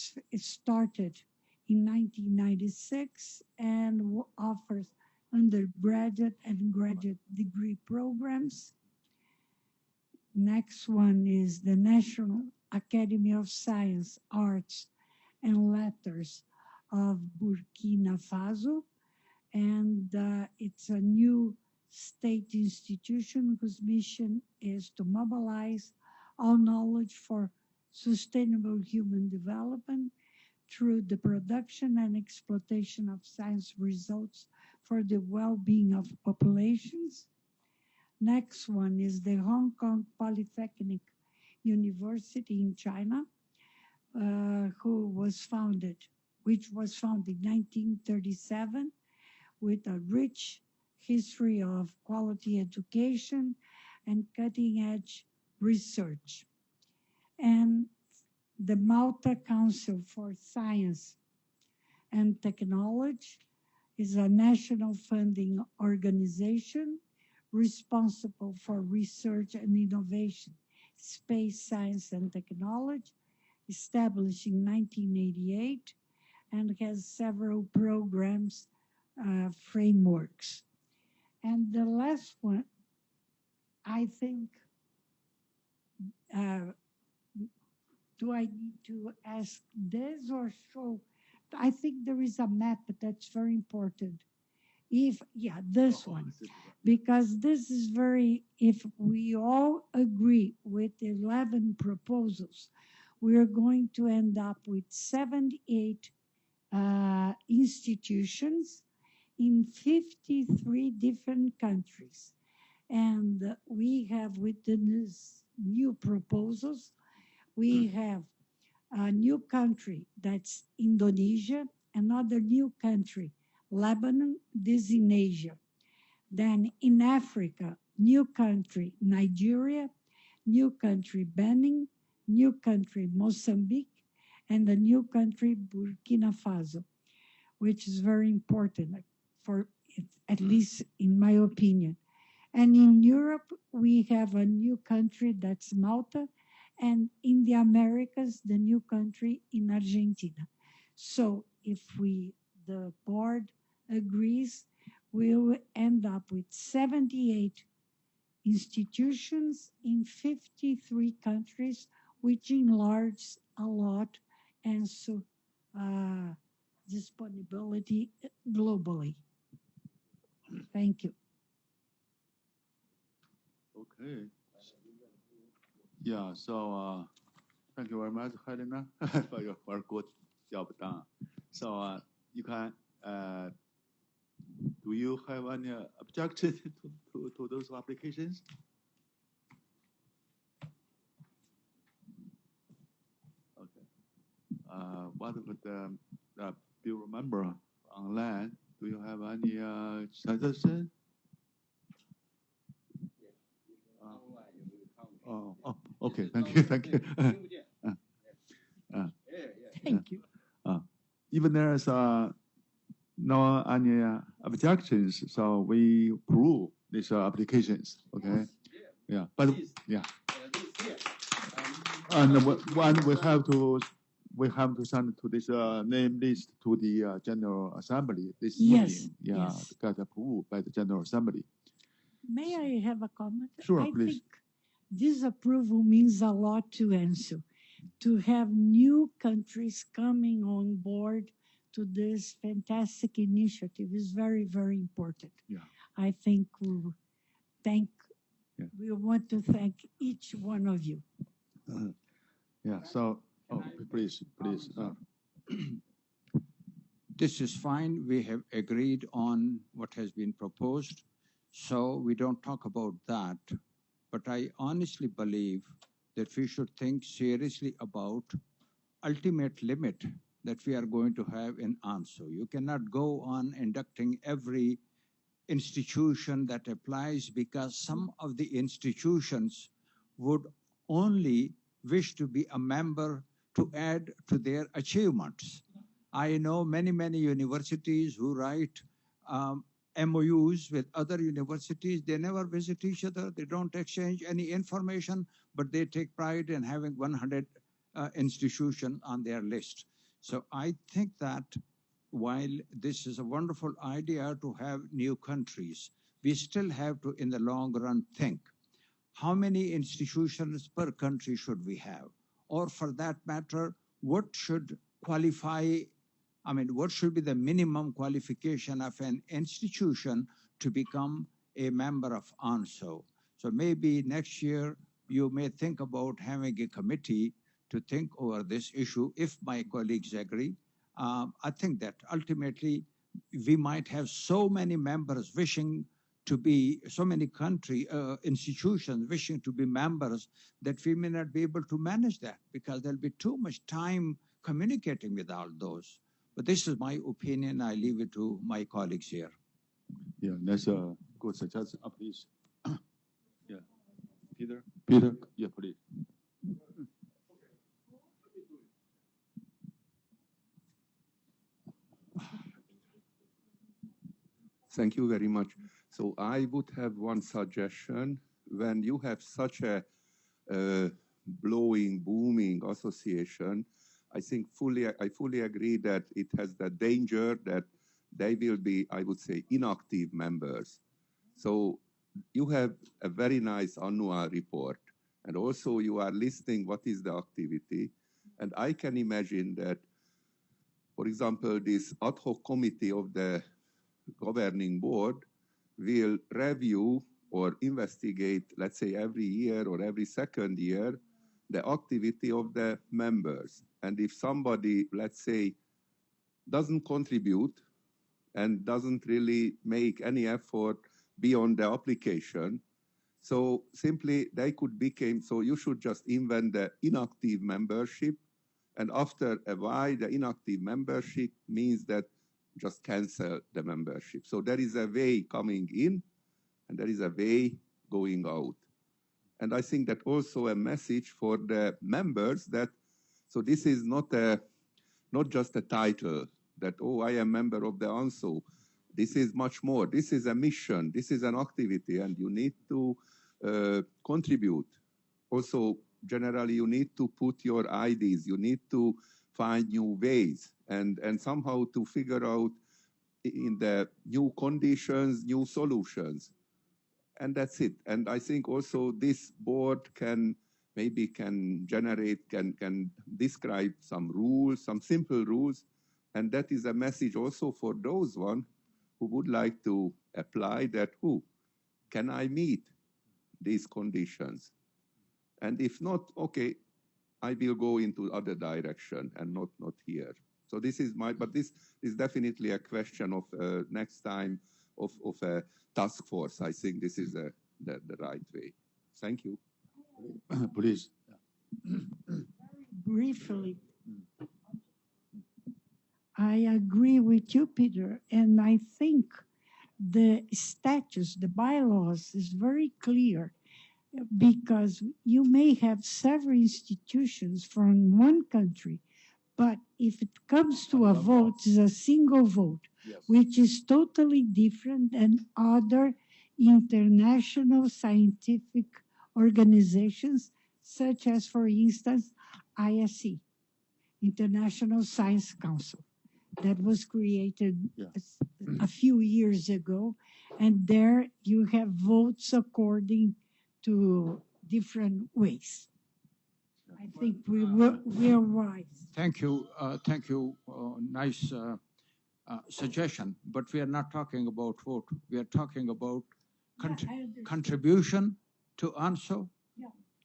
started in 1996 and offers undergraduate and graduate degree programs. Next one is the National Academy of Science, Arts, and Letters of Burkina Faso. And it's a new state institution whose mission is to mobilize all knowledge for sustainable human development through the production and exploitation of science results for the well-being of populations. Next one is the Hong Kong Polytechnic University in China, which was founded in 1937 with a rich history of quality education and cutting-edge research. And the Malta Council for Science and Technology is a national funding organization responsible for research and innovation, space science and technology, established in 1988, and has several programs, frameworks. And the last one, I think, do I need to ask this or show I think there is a map that's very important. This one, because this is if we all agree with 11 proposals, we are going to end up with 78 institutions in 53 different countries. And we have, within these new proposals, we have a new country, that's Indonesia, another new country, Lebanon, this in Asia. Then in Africa, new country, Nigeria, new country, Benin, new country, Mozambique, and a new country, Burkina Faso, which is very important for it, at least in my opinion. And in Europe, we have a new country, that's Malta, and in the Americas, the new country in Argentina. So if the board agrees, we will end up with 78 institutions in 53 countries, which enlarges a lot ANSO disponibility globally. Thank you. Okay. Yeah, so thank you very much, Helena, for your very good job done. So you can, do you have any objection to those applications? Okay. What would do you remember online? Do you have any suggestion? Okay. Thank you. Thank you. Thank you. Even there is no any objections, so we approve these applications. Okay. Yeah. But yeah. And one we have to send to this name list to the General Assembly. This meeting, got approved by the General Assembly. May I have a comment? Sure, please. I think this approval means a lot to ANSO. To have new countries coming on board to this fantastic initiative is very, very important. Yeah. I think we want to thank each one of you. Yeah. So, please. This is fine. We have agreed on what has been proposed, so we don't talk about that. But I honestly believe that we should think seriously about ultimate limit that we are going to have in ANSO. You cannot go on inducting every institution that applies, because some of the institutions would only wish to be a member to add to their achievements. I know many universities who write MOUs with other universities. They never visit each other. They don't exchange any information, but they take pride in having 100 institutions on their list. So I think that while this is a wonderful idea to have new countries, we still have to, in the long run, think, how many institutions per country should we have? Or for that matter, what should qualify, what should be the minimum qualification of an institution to become a member of ANSO? So maybe next year you may think about having a committee to think over this issue, if my colleagues agree. I think that ultimately we might have so many members wishing to be, so many institutions wishing to be members, that we may not be able to manage that, because there'll be too much time communicating with all those. But this is my opinion. I leave it to my colleagues here. Yeah, that's a good suggestion. Please. Yeah. Peter, yeah, please. Thank you very much. So I would have one suggestion. When you have such a booming association, I fully agree that it has the danger that they will be, I would say, inactive members. So you have a very nice annual report, and also you are listing what is the activity. And I can imagine that for example, this ad hoc committee of the governing board will review or investigate, let's say every year or every second year, the activity of the members. And if somebody, let's say, doesn't contribute and doesn't really make any effort beyond the application, so simply they could become, so you should just invent the inactive membership. And after a while, the inactive membership means that just cancel the membership. So there is a way coming in and there is a way going out. And I think that also a message for the members that, so this is not just a title that, oh, I am member of the ANSO. This is much more. This is a mission. This is an activity, and you need to contribute. Also, generally, you need to put your ideas. You need to find new ways and somehow to figure out in the new conditions, new solutions. And that's it. And I think also this board can generate, can describe some rules, some simple rules. And that is a message also for those one who would like to apply that, can I meet these conditions? And if not, okay, I will go into other direction and not here. So this is but this is definitely a question of next time of a task force. I think this is the right way. Thank you. Please. Very briefly, I agree with you, Peter, and I think the statutes, the bylaws is very clear because you may have several institutions from one country, but if it comes to a vote, it's a single vote, which is totally different than other international scientific organizations, such as, for instance, ISC, International Science Council, that was created a few years ago, and there you have votes according to different ways. I think we are wise. Thank you. Nice suggestion. But we are not talking about vote. We are talking about contribution to ANSO,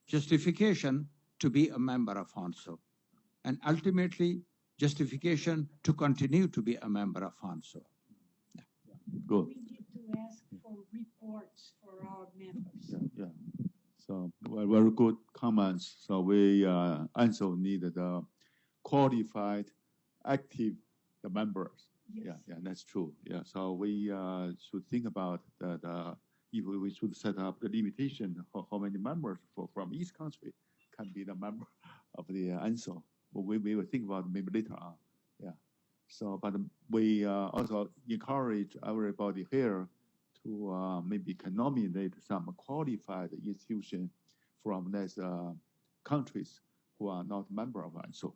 justification to be a member of ANSO, and ultimately justification to continue to be a member of ANSO. Good. We need to ask for reports for our members. Yeah. So very good comments. So we also need the qualified, active members. Yes. Yeah, that's true. Yeah. So we should think about if we should set up the limitation how many members from each country can be the member of the ANSO. But we will think about maybe later on. Yeah. So, but we also encourage everybody here to maybe can nominate some qualified institution from these countries who are not member of ANSO.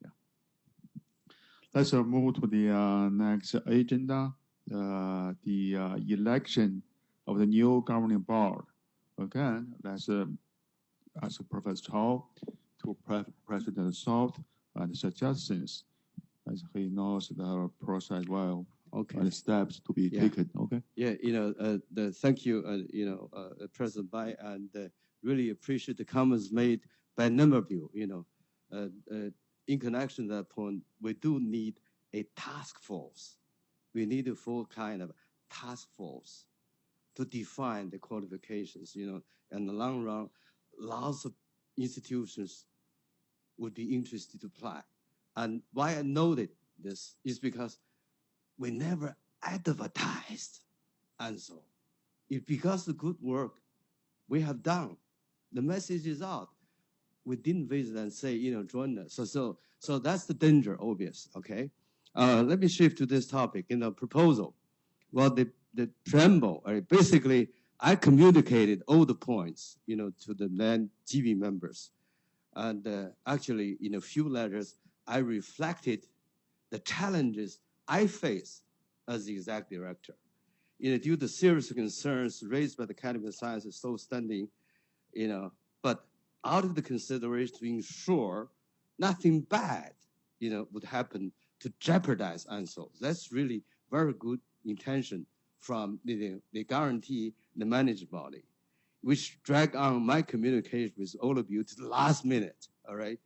Yeah. Let's move to the next agenda, the election of the new governing board. Again, let's ask Professor Chao to President Salt and suggestions, as he knows the process well. Okay. And the steps to be taken. Okay. Yeah, thank you, President Bai, and really appreciate the comments made by a number of you. In connection to that point, we do need a task force. We need a full kind of task force to define the qualifications. In the long run, lots of institutions would be interested to apply. And why I noted this is because we never advertised ANSO. It's because the good work we have done. The message is out. We didn't visit and say, join us. So that's the danger, obvious, okay? Let me shift to this topic, proposal. Well, the preamble, basically, I communicated all the points, to the then GB members. And actually, in a few letters, I reflected the challenges I face as the executive director. Due to serious concerns raised by the Academy of Sciences so standing, but out of the consideration to ensure nothing bad, would happen to jeopardize ANSO. That's really very good intention from the guarantee the managed body, which drag on my communication with all of you to the last minute, all right?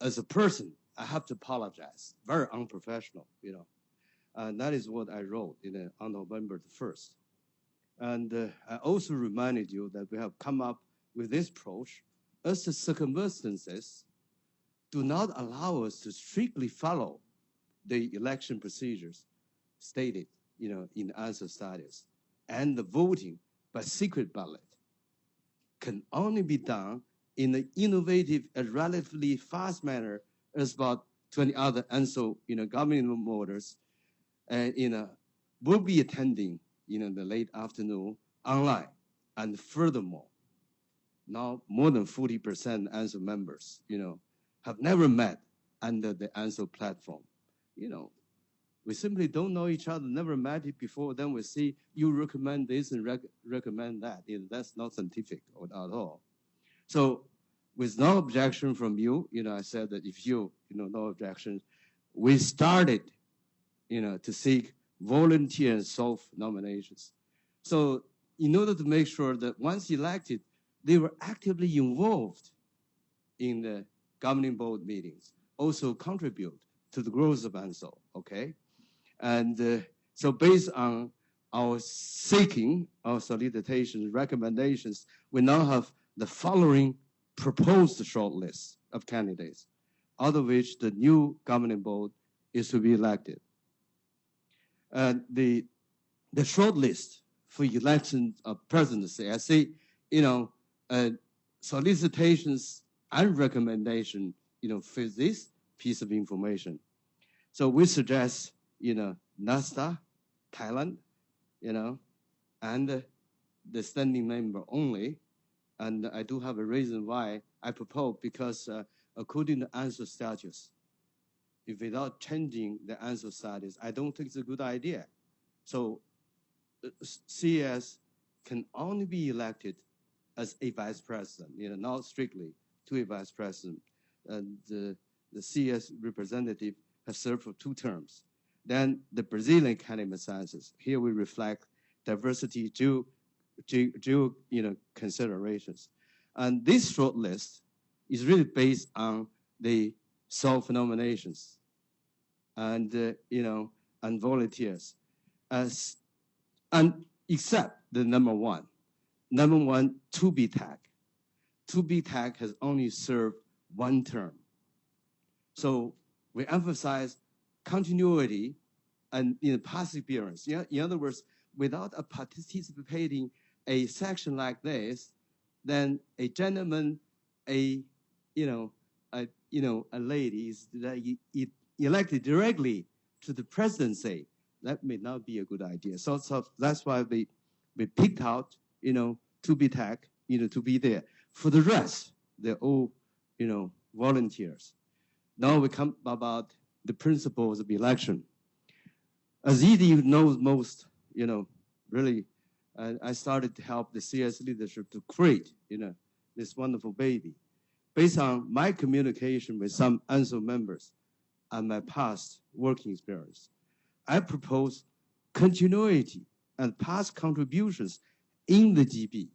As a person, I have to apologize. Very unprofessional, you know. And that is what I wrote on November the 1st. And I also reminded you that we have come up with this approach as the circumstances do not allow us to strictly follow the election procedures stated, you know, in the ANSO studies. And the voting by secret ballot can only be done in an innovative and relatively fast manner as about 20 other ANSO, you know, government voters, will be attending, you know, the late afternoon online. And furthermore, now more than 40% ANSO members, you know, have never met under the ANSO platform. You know, we simply don't know each other, never met it before. Then we see you recommend this and recommend that. You know, that's not scientific at all. So with no objection from you, you know, I said that if you know, no objections, we started, you know, to seek volunteer and self-nominations. So in order to make sure that once elected, they were actively involved in the governing board meetings, also contribute to the growth of ANSO, okay? And so based on our seeking of solicitations, recommendations, we now have the following proposed shortlist of candidates, out of which the new governing board is to be elected. The shortlist for election of presidency, I see, you know, solicitations and recommendation, you know, for this piece of information. So we suggest, you know, NASTA, Thailand, you know, and the standing member only. And I do have a reason why I propose, because according to ANSO statutes, if without changing the ANSO status, I don't think it's a good idea. So CS can only be elected as a vice president, you know, not strictly to a vice president. And the CS representative has served for 2 terms. Then the Brazilian Academy of Sciences, here we reflect diversity geo you know, considerations. And this short list is really based on the self-nominations and, you know, and volunteers. And except the number one, 2B tag. 2B tag has only served 1 term. So we emphasize continuity and, you know, past experience. Yeah, in other words, without participating a section like this, then a gentleman, a lady is elected directly to the presidency. That may not be a good idea. So that's why we picked out, you know, 2B tag, you know, to be there. For the rest, they're all, you know, volunteers. Now we come about the principles of election. As Edie knows most, you know, really, I started to help the CS leadership to create, you know, this wonderful baby. Based on my communication with some ANSO members and my past working experience, I propose continuity and past contributions in the GB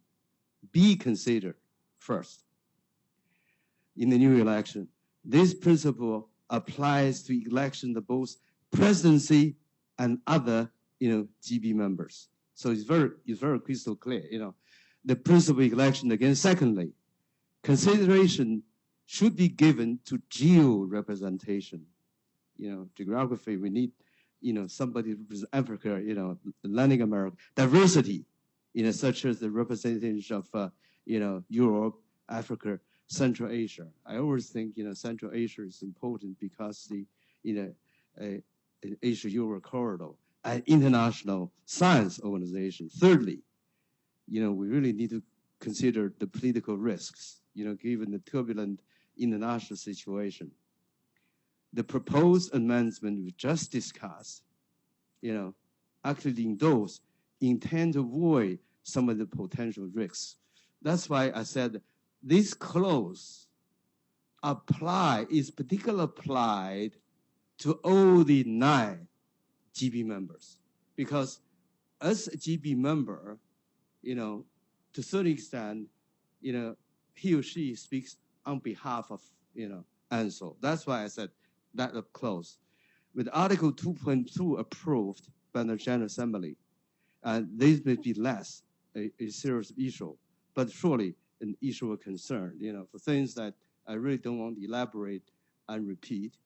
be considered first. In the new election, this principle applies to election of both presidency and other, you know, GB members. So it's very crystal clear, you know, the principle of election. Again, secondly, consideration should be given to geo-representation. You know, geography, we need, you know, somebody to represent Africa, you know, Latin America, diversity, you know, such as the representation of, you know, Europe, Africa, Central Asia. I always think, you know, Central Asia is important because the, you know, Asia-Europe corridor, an international science organization. Thirdly, you know, we really need to consider the political risks, you know, given the turbulent international situation. The proposed amendment we just discussed, you know, actually in those intend to avoid some of the potential risks. That's why I said this clause is particularly applied to all the 9 GB members, because as a GB member, to a certain extent, he or she speaks on behalf of, ANSO. That's why I said that up close. With Article 2.2 approved by the General Assembly, this may be less a serious issue, but surely an issue of concern, for things that I really don't want to elaborate and repeat.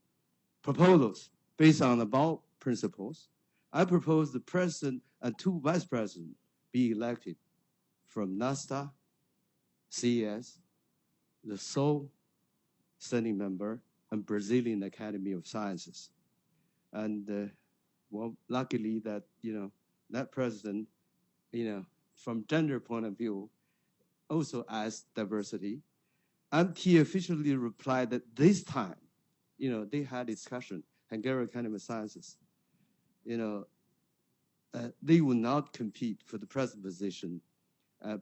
Proposals based on above principles. I propose the president and 2 vice presidents be elected from NASTA, CES, the sole standing member, and Brazilian Academy of Sciences. And well, luckily that, that president, from gender point of view, also adds diversity. MT officially replied that this time, they had discussion, Hungarian Academy of Sciences, they will not compete for the president position,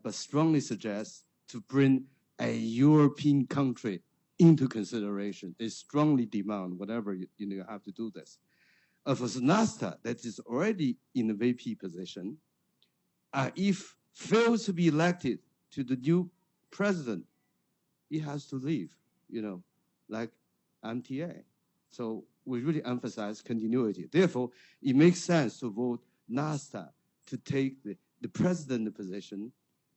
but strongly suggest to bring a European country into consideration. They strongly demand whatever you have to do this. For NASTA, that is already in the VP position, if fails to be elected to the new president, he has to leave, like MTA. So we really emphasize continuity. Therefore, it makes sense to vote NASTA to take the president position,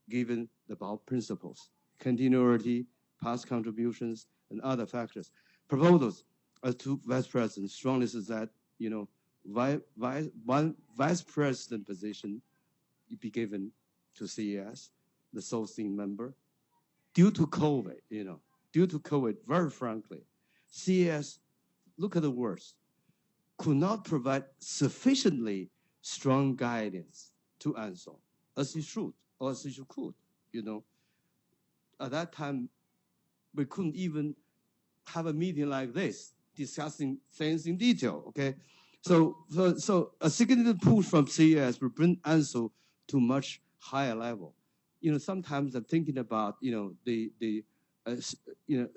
given the above principles, continuity, past contributions, and other factors. Proposals as to vice president strongly says that, one vice president position be given to CES, the sole sitting member. Due to COVID, very frankly, CES, look at the words, could not provide sufficiently strong guidance to ANSO as it should, or as it could, At that time, we couldn't even have a meeting like this, discussing things in detail, okay? So a significant push from CES will bring ANSO to much higher level. Sometimes I'm thinking about, the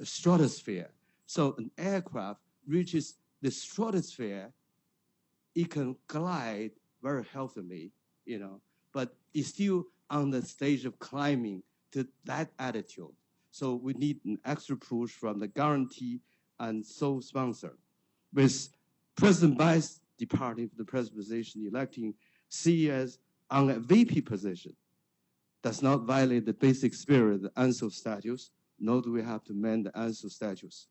stratosphere. So an aircraft reaches the stratosphere, it can glide very healthily, but it's still on the stage of climbing to that altitude. So we need an extra push from the guarantee and sole sponsor. With President Vice departing from the president position, electing CES on a VP position does not violate the basic spirit of the ANSO statutes, nor do we have to amend the ANSO statutes.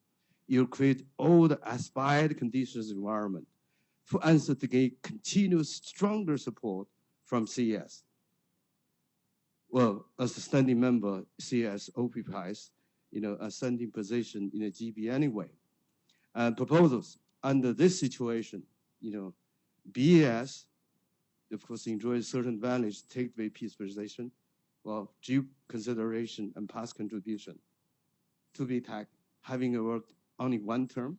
It will create all the aspired conditions environment for ANSO to gain continuous stronger support from CES. Well, as a standing member, CES occupies, a standing position in the GB anyway. And proposals under this situation, BAS, of course, enjoys certain advantage to take VP's position, well, due consideration and past contribution. To be tagged, having worked only 1 term,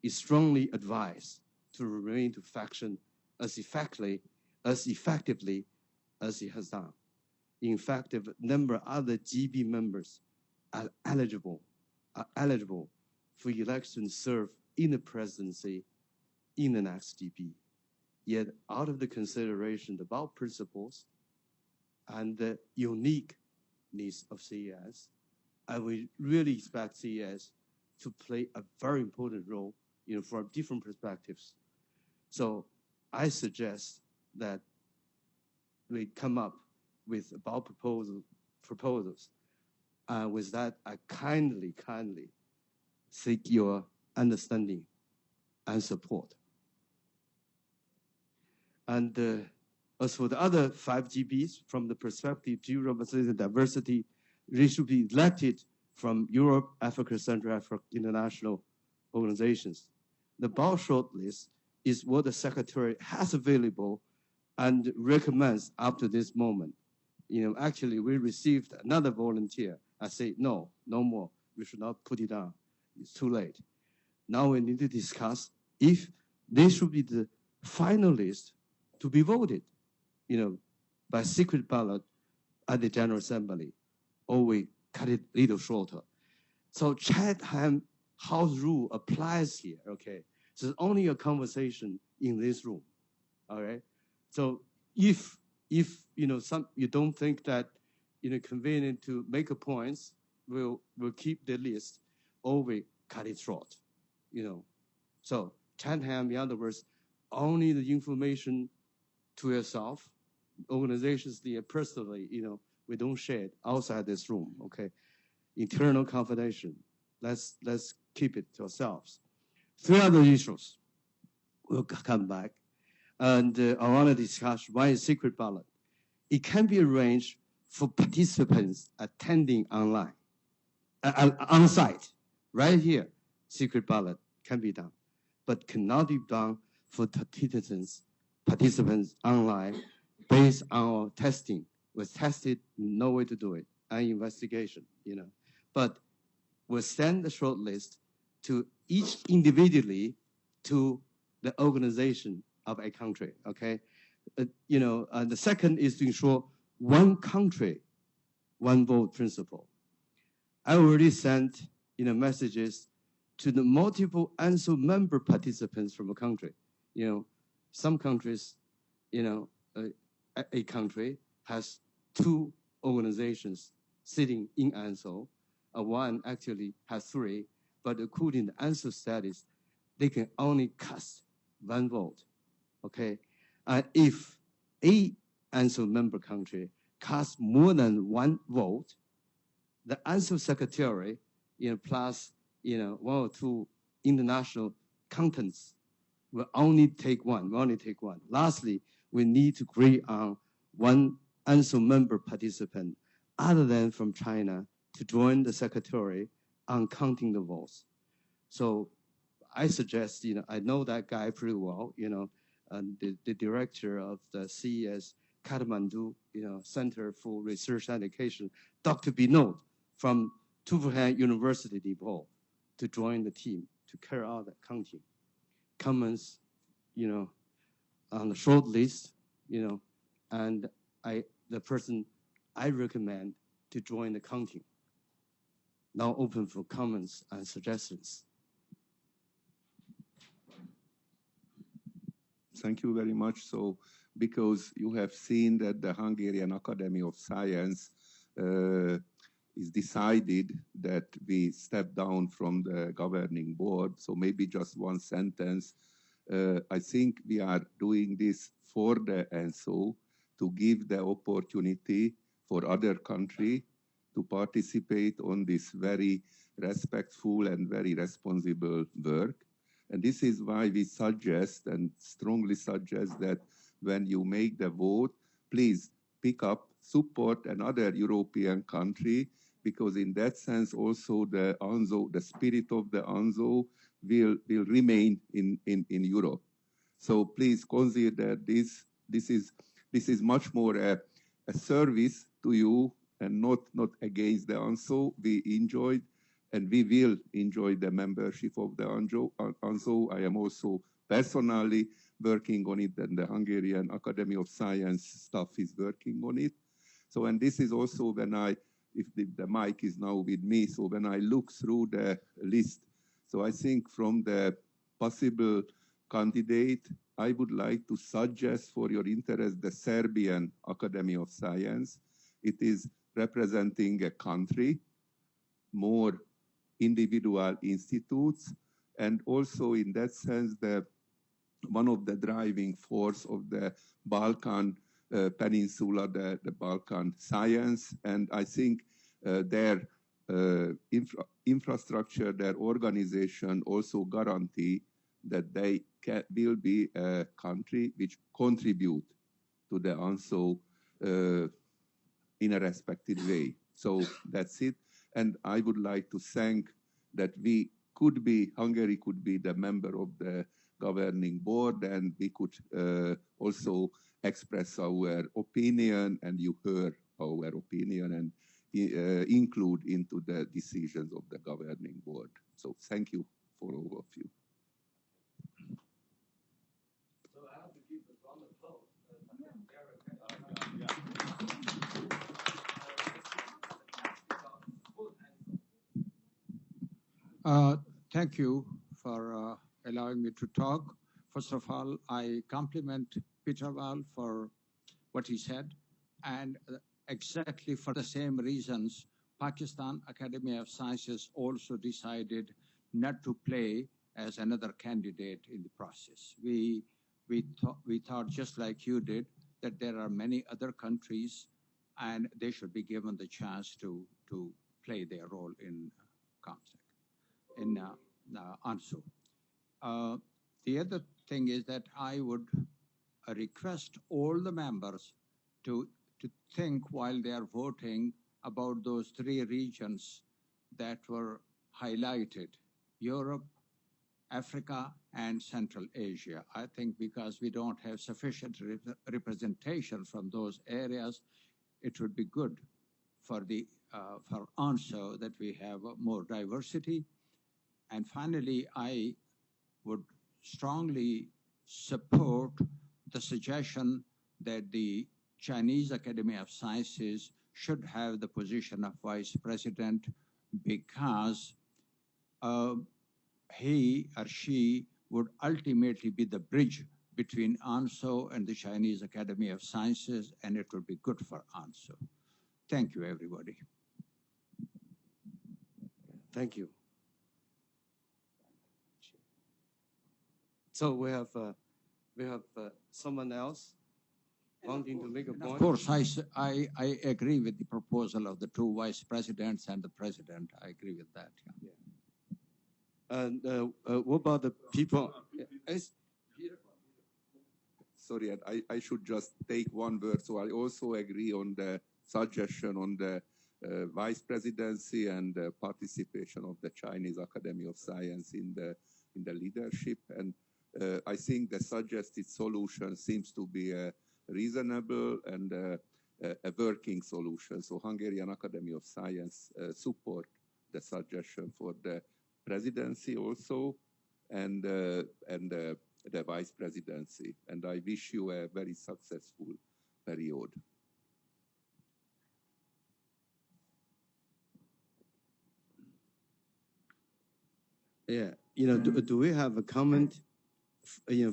is strongly advised to remain to faction as effectively as it has done. In fact, a number of other GB members are eligible for election to serve in the presidency in the next GB. Yet, out of the consideration about principles and the uniqueness of CES, I would really expect CES to play a very important role, from different perspectives. So I suggest that we come up with about proposals. With that, I kindly seek your understanding and support. And as for the other 5 GBs, from the perspective of georepresentation diversity, they should be elected from Europe, Africa, Central Africa, international organizations. The bulk shortlist is what the Secretary has available and recommends up to this moment. Actually, we received another volunteer. I say, no more. We should not put it on. It's too late. Now we need to discuss if they should be the final list to be voted, by secret ballot at the General Assembly, or we cut it a little shorter. So Chatham House rule applies here, okay? There's only a conversation in this room. All right. So if you don't think that convenient to make a points, we'll keep the list or we cut it short. So Chatham, in other words, only the information to yourself, organizations there personally, we don't share it outside this room. Okay. Internal confidential. Let's keep it to ourselves. 3 other issues. We'll come back. And I want to discuss one is secret ballot. It can be arranged for participants attending online, on site, right here. Secret ballot can be done, but cannot be done for participants online based on our testing. Was tested, no way to do it, and investigation, But we'll send the short list to each individually to the organization of a country, okay? The second is to ensure one country, one vote principle. I already sent, messages to the multiple ANSO member participants from a country. Some countries, a country has 2 organizations sitting in ANSO. One actually has 3, but according to ANSO status, they can only cast 1 vote. Okay, if a ANSO member country casts more than 1 vote, the ANSO secretary, plus 1 or 2 international contents will only take one. Lastly, we need to agree on 1 ANSO member participant other than from China to join the secretary on counting the votes. So I suggest, I know that guy pretty well, and the director of the CES Kathmandu, Center for Research and Education, Dr. Binod from Tufan University, Nepal, to join the team to carry out the counting. Comments, on the short list, and the person I recommend to join the counting. Now open for comments and suggestions. Thank you very much. So, because you have seen that the Hungarian Academy of Science is decided that we step down from the governing board, so maybe just 1 sentence. I think we are doing this for the ANSO to give the opportunity for other countries to participate on this very respectful and very responsible work. And this is why we suggest and strongly suggest that when you make the vote, please pick up, support another European country, because in that sense also the ANSO, the spirit of the ANSO will remain in Europe. So please consider this. This is much more a service to you and not against the ANSO. We enjoyed and we will enjoy the membership of the ANSO. I am also personally working on it, and the Hungarian Academy of Science staff is working on it. So, and this is also when if the mic is now with me, so when I look through the list, so I think from the possible candidate, I would like to suggest for your interest the Serbian Academy of Science. It is representing a country, more individual institutes, and also in that sense, one of the driving force of the Balkan Peninsula, the Balkan science, and I think their infrastructure, their organization also guarantee that they will be a country which contribute to the ANSO in a respected way. So that's it. And I would like to thank that Hungary could be the member of the governing board, and we could also express our opinion, and you heard our opinion, and include into the decisions of the governing board. So thank you for all of you. So I have to give a round of applause. Thank you for allowing me to talk. First of all, I compliment Peter Wall for what he said, and exactly for the same reasons, Pakistan Academy of Sciences also decided not to play as another candidate in the process. We thought, just like you did, that there are many other countries and they should be given the chance to play their role in ANSO. The other thing is that I would request all the members to think while they are voting about those three regions that were highlighted: Europe, Africa, and Central Asia. I think because we don't have sufficient representation from those areas, it would be good for ANSO that we have more diversity. And finally, I would strongly support the suggestion that the Chinese Academy of Sciences should have the position of vice president, because he or she would ultimately be the bridge between ANSO and the Chinese Academy of Sciences, and it would be good for ANSO. Thank you, everybody. Thank you. So we have someone else wanting to make a point. Of course, I agree with the proposal of the two vice presidents and the president. I agree with that. Yeah. And what about the people? Sorry, I should just take one word. So I also agree on the suggestion on the vice presidency and the participation of the Chinese Academy of Science in the leadership. And I think the suggested solution seems to be a reasonable and a working solution. So Hungarian Academy of Science support the suggestion for the presidency also, and the vice presidency. And I wish you a very successful period. Yeah, do we have a comment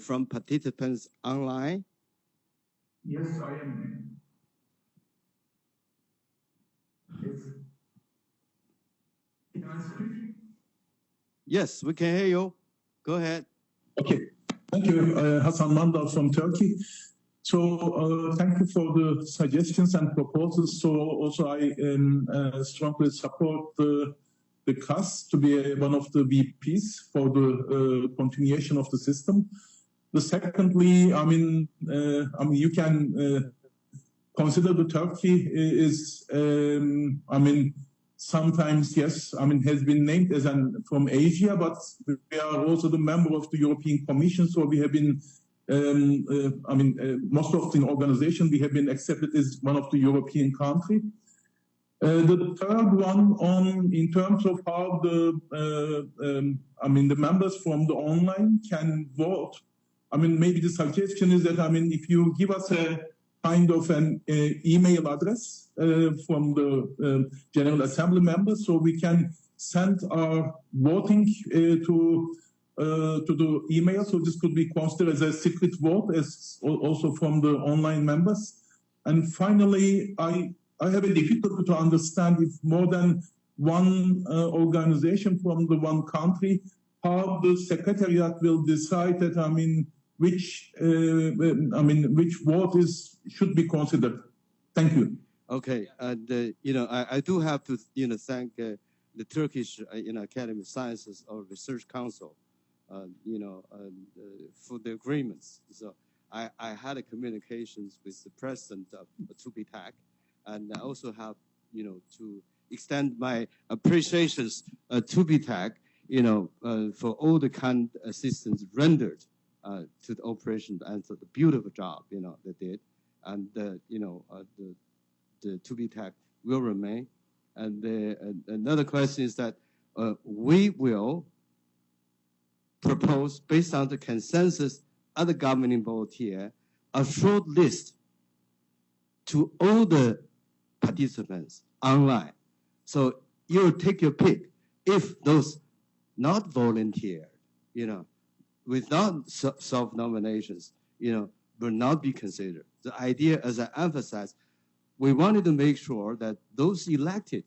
from participants online? Yes, I am. Yes. Can I speak? Yes, we can hear you. Go ahead. Okay. Thank you, Hassan Mandal from Turkey. So thank you for the suggestions and proposals. So also I strongly support the CAS to be one of the VPs for the continuation of the system. The secondly, I mean, you can consider the Turkey is, I mean, sometimes, yes, I mean, has been named as from Asia, but we are also the member of the European Commission. So we have been, I mean, most of the organization, we have been accepted as one of the European country. The third one in terms of how I mean, the members from the online can vote. I mean, maybe the suggestion is that, I mean, if you give us a kind of an email address from the General Assembly members, so we can send our voting to the email. So this could be considered as a secret vote, as also from the online members. And finally, I have a difficulty to understand if more than one organization from the one country, how the secretariat will decide that, I mean, which vote should be considered. Thank you. Okay, and I do have to thank the Turkish Academy of Sciences or Research Council, for the agreements. So I had a communications with the president of TUBITAC, and I also have to extend my appreciations to TUBITAC, for all the kind assistance rendered to the operation, and for the beautiful job they did, and the TUBITAC will remain. And another question is that we will propose, based on the consensus of the governing board here, a short list to all the participants online. So you'll take your pick. If those not volunteered, without self-nominations, will not be considered. The idea, as I emphasized, we wanted to make sure that those elected,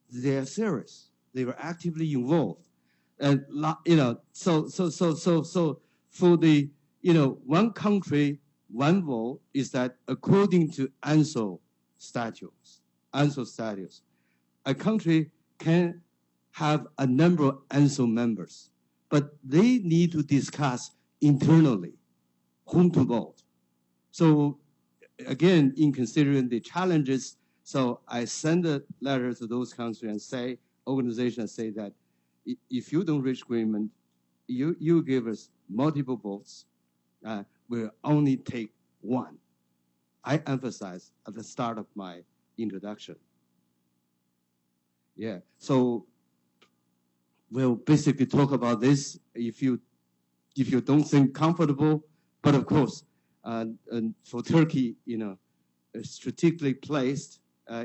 they're serious. They were actively involved. And, so for the, one country, one vote is that according to ANSO statutes, a country can have a number of ANSO members, but they need to discuss internally whom to vote. So again, in considering the challenges, so I send a letter to those countries and organizations say that if you don't reach agreement, you give us multiple votes, we'll only take one. I emphasize at the start of my introduction. Yeah, so we'll basically talk about this if you don't think comfortable, but of course, and for Turkey, strategically placed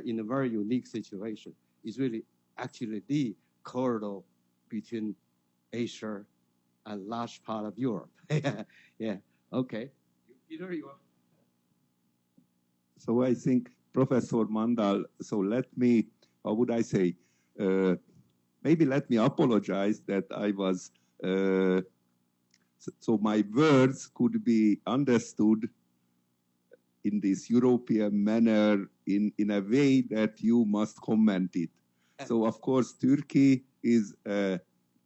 in a very unique situation, is really actually the corridor between Asia and large part of Europe. Yeah, okay. Peter, you are. So I think, Professor Mandal, so let me, how would I say, maybe let me apologize that I was, so my words could be understood in this European manner in a way that you must comment it. So of course, Turkey is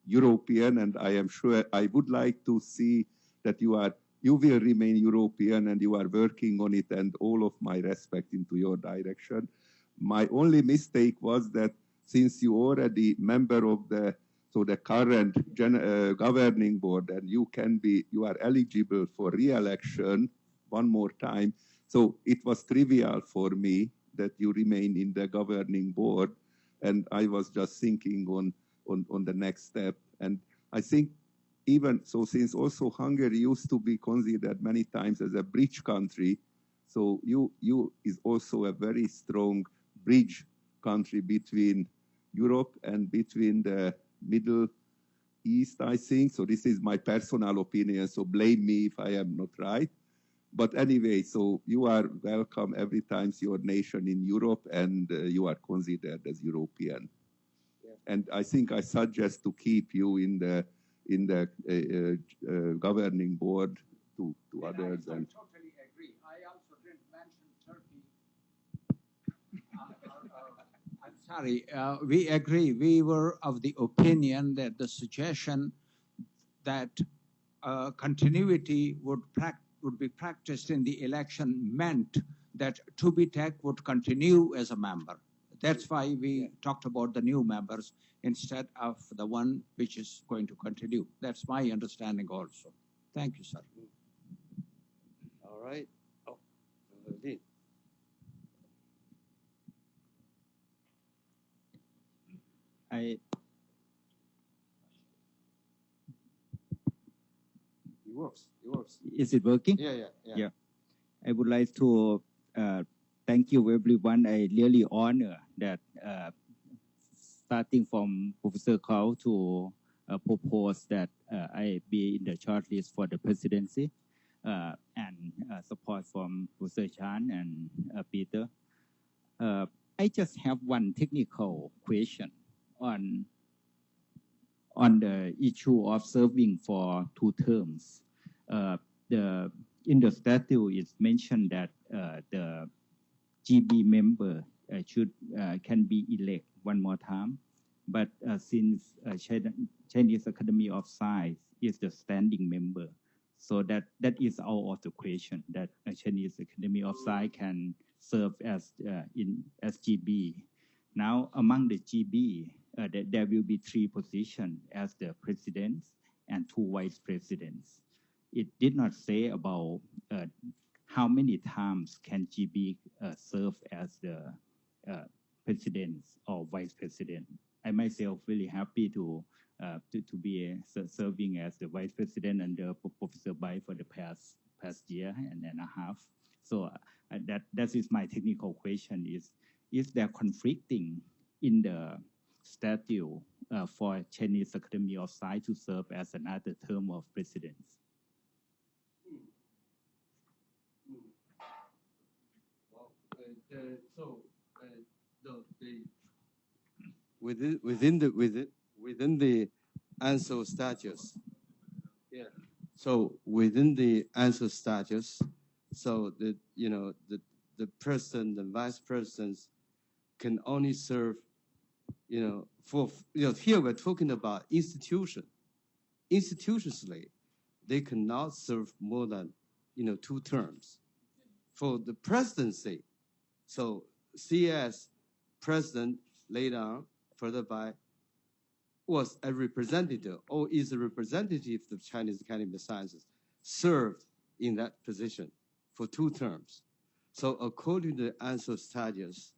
European, and I am sure I would like to see that you will remain European and you are working on it, and all of my respect into your direction. My only mistake was that since you already member of the current governing board, and you are eligible for re-election one more time. So it was trivial for me that you remain in the governing board, and I was just thinking on the next step. And I think even so, since also Hungary used to be considered many times as a bridge country, so you is also a very strong bridge country between Europe and between the Middle East, I think. So this is my personal opinion, so blame me if I am not right. But anyway, so you are welcome every time your nation in Europe, and you are considered as European. Yeah. And I think I suggest to keep you in the governing board to others. I totally agree. I also didn't mention Turkey. I'm sorry. We agree. We were of the opinion that the suggestion that continuity would be practiced in the election meant that Tubitek would continue as a member. That's why we talked about the new members instead of the one which is going to continue. That's my understanding also. Thank you, sir. All right. Oh, Dean. It works. It works. Is it working? Yeah. I would like to thank you, everyone. I really honor that starting from Professor Kao to propose that I be in the shortlist for the presidency and support from Professor Chan and Peter. I just have one technical question on the issue of serving for 2 terms. In the statute, it's mentioned that the GB member can be elected one more time, but since Chinese Academy of Science is the standing member, so that is out of the question that Chinese Academy of Science can serve as GB. Now, among the GB, there will be 3 positions as the president and 2 vice presidents. It did not say about how many times can GB serve as the president or vice president. I myself really happy to be serving as the vice president under Professor Bai for the past year and a half. So that is my technical question: is there conflicting in the statute for Chinese Academy of Science to serve as another term of presidents. Within the ANSO status, yeah. So within the ANSO status, so the the president and vice presidents can only serve, here we're talking about institutionally, they cannot serve more than 2 terms. For the presidency, so CS president laid on further by was a representative or is a representative of the Chinese Academy of Sciences served in that position for 2 terms. So according to the ANSO status,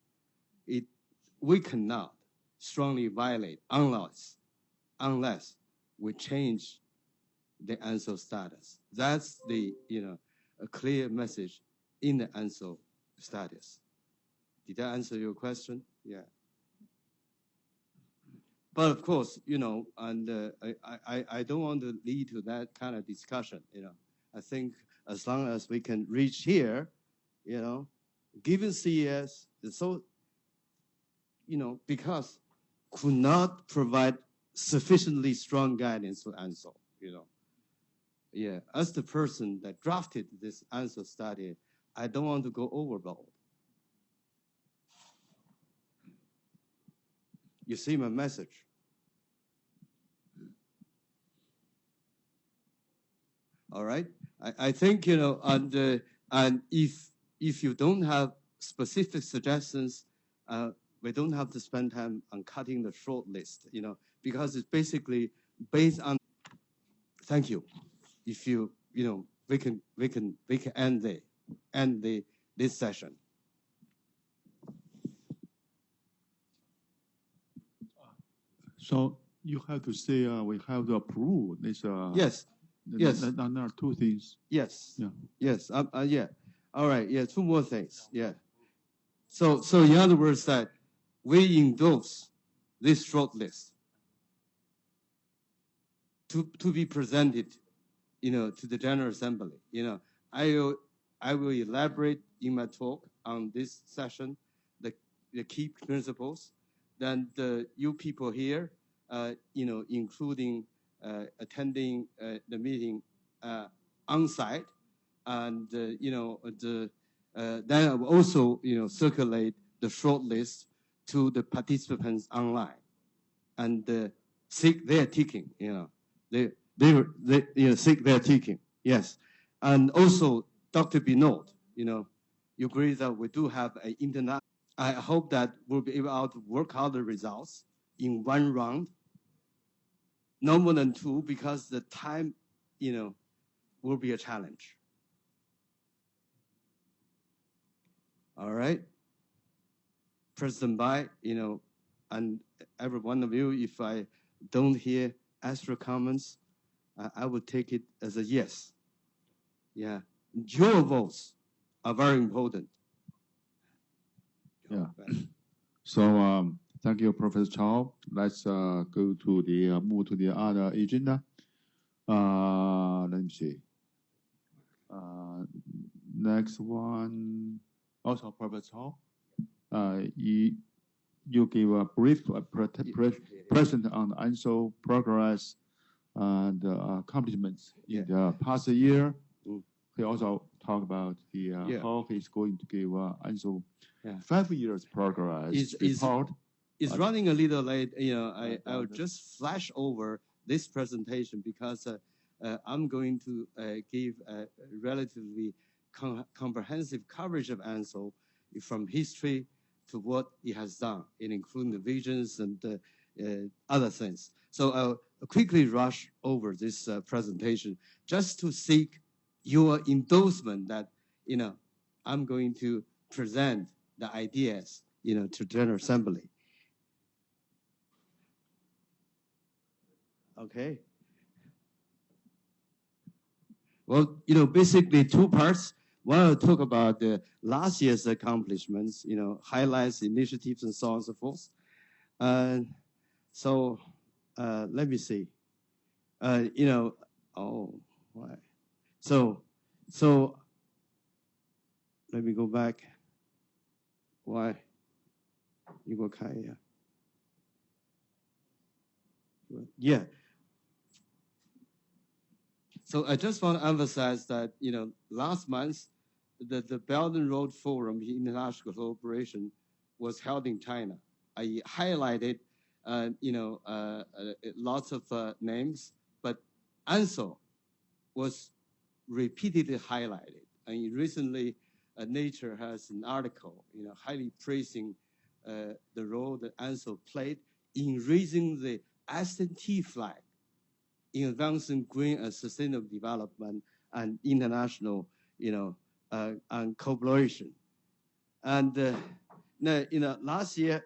we cannot strongly violate unless we change the ANSO status. That's the a clear message in the ANSO status. Did that answer your question? Yeah. But of course, and I don't want to lead to that kind of discussion. I think as long as we can reach here, given CES, so because could not provide sufficiently strong guidance to ANSO. Yeah, as the person that drafted this ANSO study, I don't want to go overboard. You see my message? All right. I think, and if you don't have specific suggestions, we don't have to spend time on cutting the short list, because it's basically based on. Thank you. If we can end this session. So you have to say we have to approve this. Yes. Yes. There are 2 things. Yes. Yeah. Yes. Yeah. All right. Yeah. 2 more things. Yeah. So in other words, that we endorse this short list to be presented, to the General Assembly. I will elaborate in my talk on this session, the key principles. Then you people here, including attending the meeting on site, and then I will also circulate the short list to the participants online, and seek their taking. They seek their taking. Yes, and also Dr. Binod, you agree that we do have an international. I hope that we'll be able to work out the results in 1 round, no more than 2, because the time, will be a challenge. All right. President Bai, and every one of you, if I don't hear extra comments, I would take it as a yes. Yeah. Your votes are very important. Yeah. So thank you, Professor Chao. Let's go to the move to the other agenda. Let me see. Next one, also Professor Chao. You give a brief present on the ANSO progress and accomplishments in the past year. He also talked about how he's going to give ANSO 5 years progress report. It's running a little late. I will just flash over this presentation because I'm going to give a relatively comprehensive coverage of ANSO from history to what it has done, including the visions and other things. So I'll quickly rush over this presentation just to seek your endorsement that, I'm going to present the ideas, to General Assembly. Okay. Well, basically 2 parts. One, I'll talk about the last year's accomplishments, highlights, initiatives, and so on and so forth. So let me see. You know, oh, why? So let me go back. Why? You go, Kaya. Yeah. So I just want to emphasize that, you know, last month, the Belt and Road Forum International Cooperation was held in China. I highlighted, lots of names, but ANSO was repeatedly highlighted. And recently, Nature has an article, you know, highly praising the role that ANSO played in raising the S&T flag in advancing green and sustainable development and international, and cooperation. And now, last year,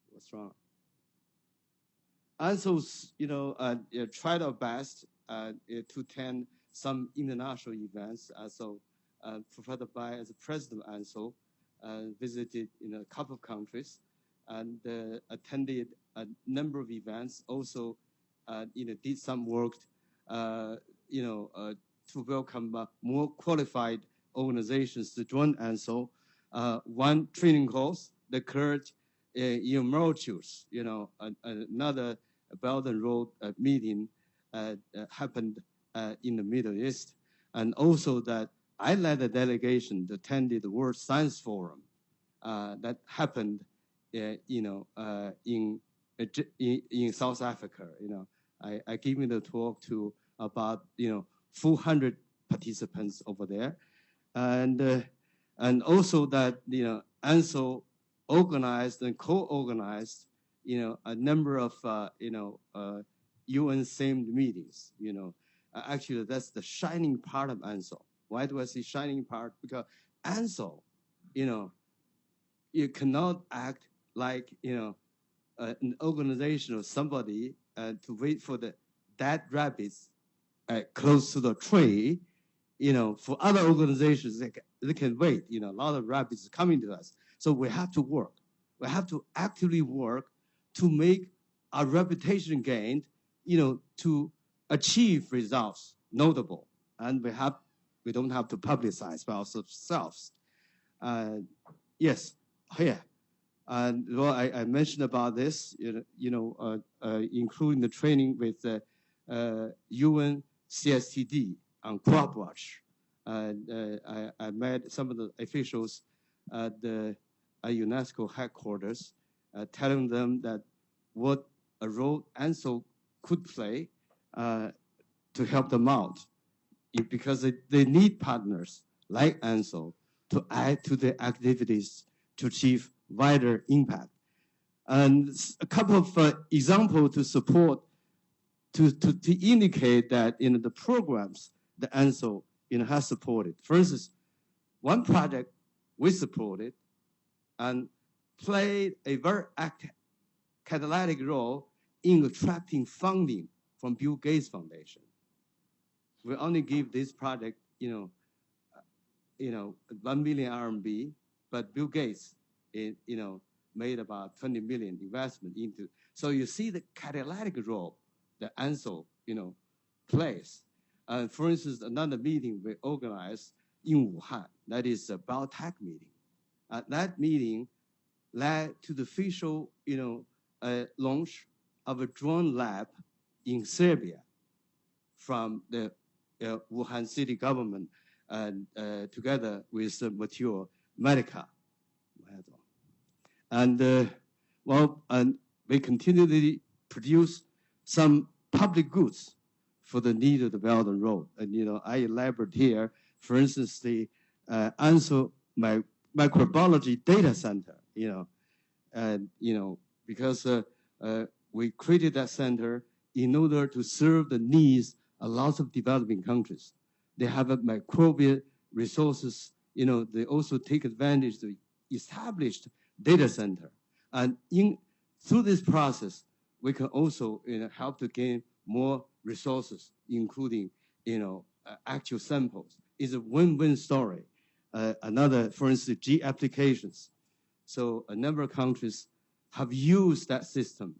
what's wrong? ANSO's, tried our best to attend some international events. So, Professor Bai, as the president of ANSO, visited in a couple of countries and attended a number of events. Also, did some work, to welcome more qualified organizations to join ANSO. One training course occurred in Mauritius. Another Belt and Road meeting happened in the Middle East, and also that I led a delegation to attend the World Science Forum that happened, in South Africa. I gave the talk to about 400 participants over there, and also that ANSO organized and co-organized a number of UN themed meetings. Actually that's the shining part of ANSO. Why do I say shining part? Because ANSO, you cannot act like an organization or somebody to wait for the dead rabbits close to the tree. For other organizations, they can wait. A lot of rabbits are coming to us. So we have to work. We have to actively work to make our reputation gained, to achieve results notable. And we don't have to publicize by ourselves. Yes, here. And well, I mentioned about this, including the training with UN CSTD on crop watch. I met some of the officials at the UNESCO headquarters, telling them that what a role ANSO could play to help them out, because they need partners like ANSO to add to their activities to achieve wider impact. And a couple of examples to support, to indicate that the programs that ANSO has supported. For instance, one project we supported and played a very active catalytic role in attracting funding from Bill Gates Foundation. We only give this project, 1 million RMB, but Bill Gates, made about 20 million investment into. So you see the catalytic role that ANSO, plays. For instance, another meeting we organized in Wuhan, that is a biotech meeting. That meeting led to the official, launch of a drone lab in Serbia from the Wuhan city government, and together with Mature Medica. And and we continually produce some public goods for the need of the Belt and Road. And I elaborate here, for instance, the ANSO microbiology data center. Because we created that center in order to serve the needs of lots of developing countries. They have a microbial resources. They also take advantage of the established data center. And through this process, we can also help to gain more resources, including actual samples. It's a win-win story. Another, for instance, G applications. So a number of countries have used that system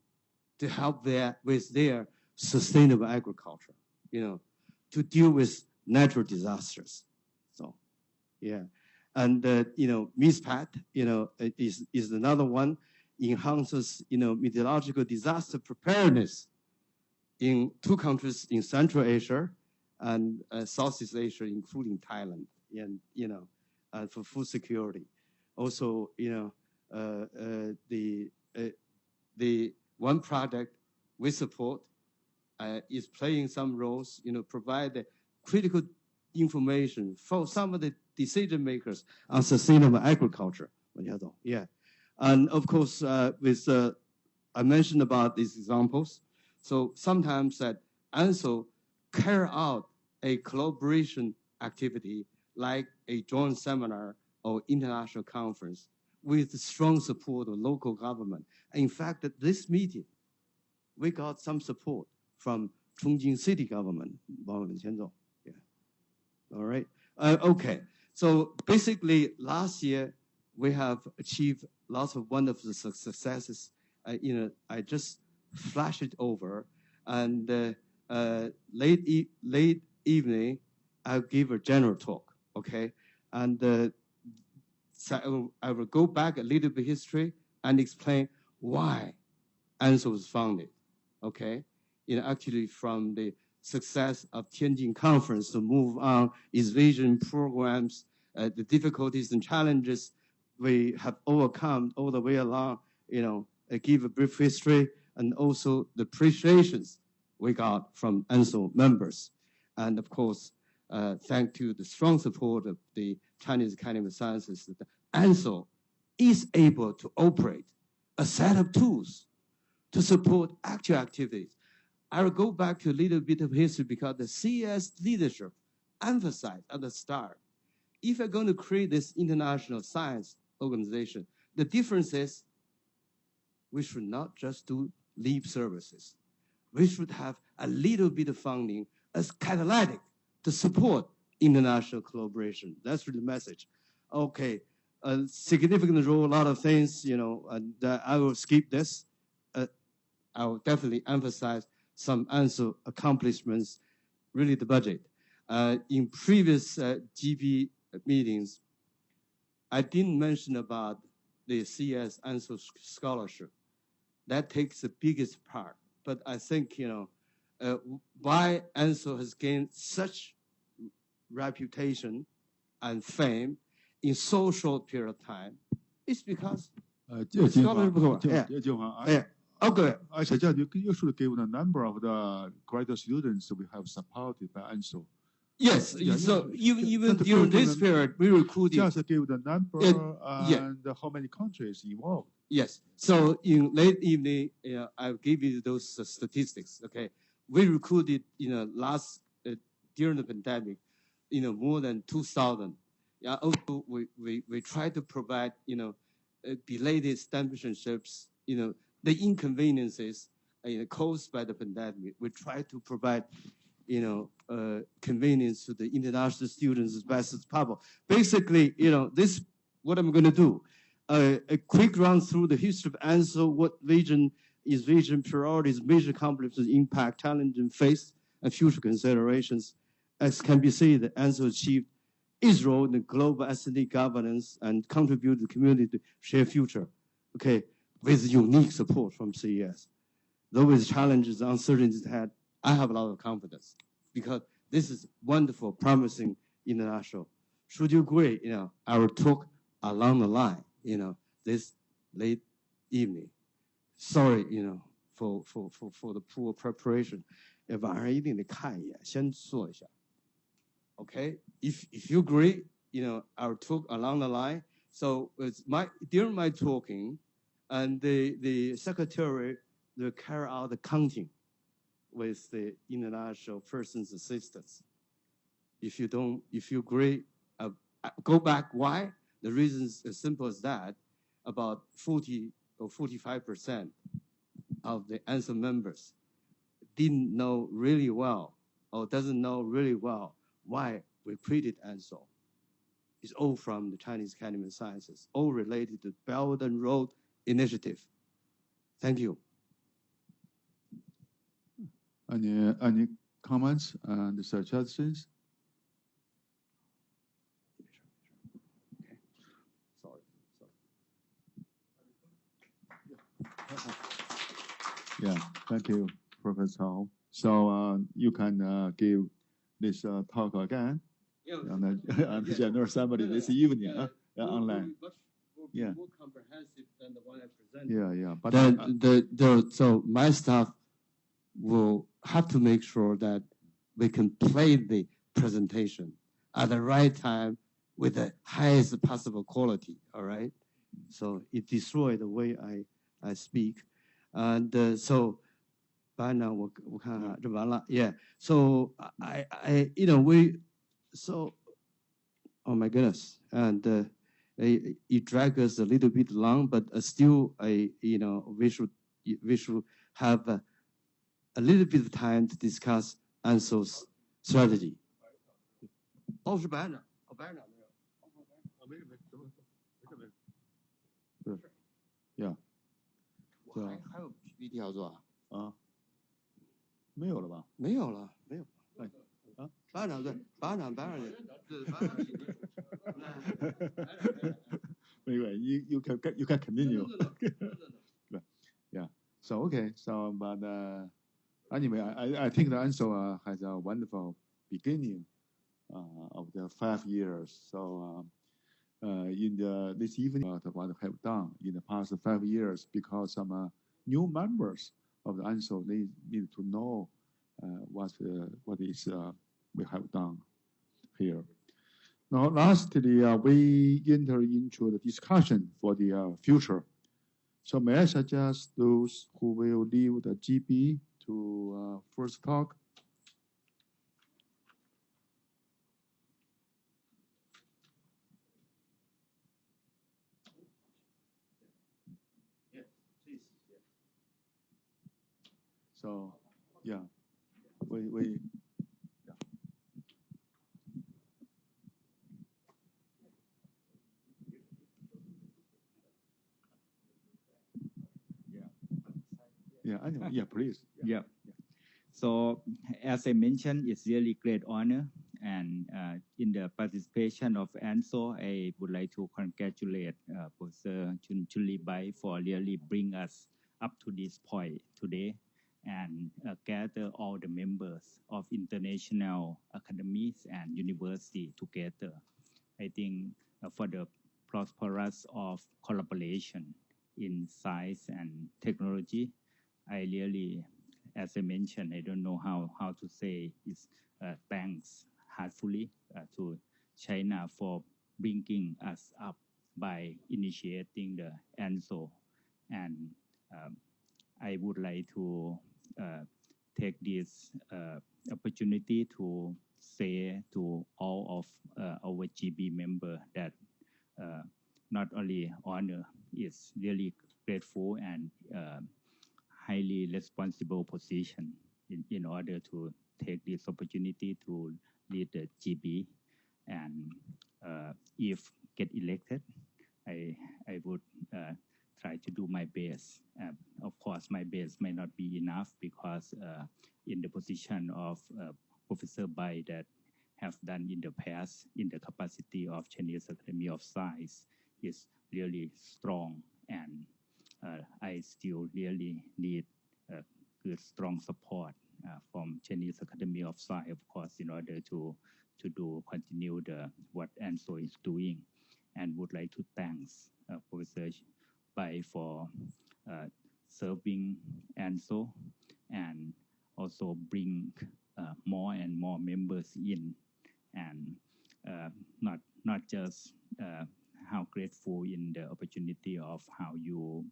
to help with their sustainable agriculture, to deal with natural disasters. So, yeah. And, MISPAT, is another one, enhances, meteorological disaster preparedness in 2 countries in Central Asia and Southeast Asia, including Thailand, and, for food security. Also, the one project we support is playing some roles, provide critical information for some of the decision makers on sustainable agriculture. Yeah. And of course, I mentioned about these examples. So sometimes that ANSO carry out a collaboration activity like a joint seminar or international conference with strong support of local government. In fact, at this meeting, we got some support from Chongqing city government. Yeah. All right. Okay. So basically, last year we have achieved lots of wonderful successes. I just flash it over, and late evening, I'll give a general talk. Okay, and so I will go back a little bit history and explain why ANSO was founded. Okay, actually from the success of Tianjin conference to move on its vision programs, the difficulties and challenges we have overcome all the way along, give a brief history and also the appreciations we got from ANSO members. And of course, thanks to the strong support of the Chinese Academy of Sciences, that ANSO is able to operate a set of tools to support actual activities. I will go back to a little bit of history because the CES leadership emphasized at the start, if we're going to create this international science organization, the difference is we should not just do lip services. We should have a little bit of funding as catalytic to support international collaboration. That's really the message. Okay, a significant role, a lot of things, and I will skip this. I will definitely emphasize some ANSO accomplishments, really the budget. In previous GB meetings, I didn't mention about the CS ANSO scholarship. That takes the biggest part. But I think, why ANSO has gained such reputation and fame in so short period of time is because Okay. I suggest you should give the number of the graduate students we have supported by ANSO. Yes, so even during this period, we recruited. Just give the number and how many countries involved. Yes, so in late evening, I'll give you those statistics. Okay, we recruited, during the pandemic, more than 2,000. Yeah, also we try to provide, belated championships, the inconveniences caused by the pandemic. We try to provide, convenience to the international students as best as possible. Basically, this what I'm going to do. A quick run through the history of ANSO, what vision, priorities, major accomplishments, impact, challenge, and face, and future considerations. As can be seen, that ANSO achieved its role in the global ethnic governance and contribute to the community to share future. Okay, with unique support from CES. Though with challenges and uncertainties ahead, I have a lot of confidence because this is wonderful, promising international. Should you agree, I will talk along the line, this late evening. Sorry, for the poor preparation. 晚上一定得看一眼，先做一下。Okay, if you agree, I will talk along the line. So during my talking, and the secretary will carry out the counting with the international person's assistance. If you agree, go back. Why? The reason is as simple as that. About 40 or 45% of the ANSO members didn't know really well or doesn't know really well why we created ANSO. It's all from the Chinese Academy of Sciences, all related to Belt and Road Initiative. Thank you. Any comments and suggestions? Sorry. Yeah, thank you, Professor Hao. So you can give this talk again on the General Assembly this evening online. Yeah. More comprehensive than the one I presented. Yeah. But so my staff will have to make sure that we can play the presentation at the right time with the highest possible quality. All right. So it destroyed the way I speak, and so by now 我看看就完了。Yeah. So I so oh my goodness, and it drags us a little bit long, but still we should have a little bit of time to discuss ANSO's strategy. 哦，是白院长，白院长没有。Yeah. 还有 PPT 要做啊？没有了吧？没有了，没有。哎，白院长对，白院长。Anyway, you can continue. Yeah. So okay. So but anyway, I think the ANSO has a wonderful beginning of the 5 years. So in this evening, what we have done in the past 5 years, because some new members of the ANSO, they need to know what is we have done here. Now, lastly, we enter into the discussion for the future. So may I suggest those who will leave the GB to first talk? Yes, please. Yes. So, yeah, we. Yeah, anyway, yeah, please. Yeah. So, as I mentioned, it's really great honor. And in the participation of ANSO, I would like to congratulate Professor Chun-Lee Bai for really bring us up to this point today and gather all the members of international academies and university together. I think for the prosperous of collaboration in science and technology, I really, as I mentioned, I don't know how to say is thanks heartfully to China for bringing us up by initiating the ANSO. And I would like to take this opportunity to say to all of our GB members that not only honor, is really grateful and highly responsible position in order to take this opportunity to lead the GB. And if get elected, I would try to do my best. Of course, my best may not be enough because in the position of Professor Bai that have done in the past in the capacity of Chinese Academy of Science is really strong, and I still really need good, strong support from Chinese Academy of Science, of course, in order to continue what ANSO is doing, and would like to thank Professor Bai for serving ANSO and also bring more and more members in, and not just how grateful in the opportunity of how you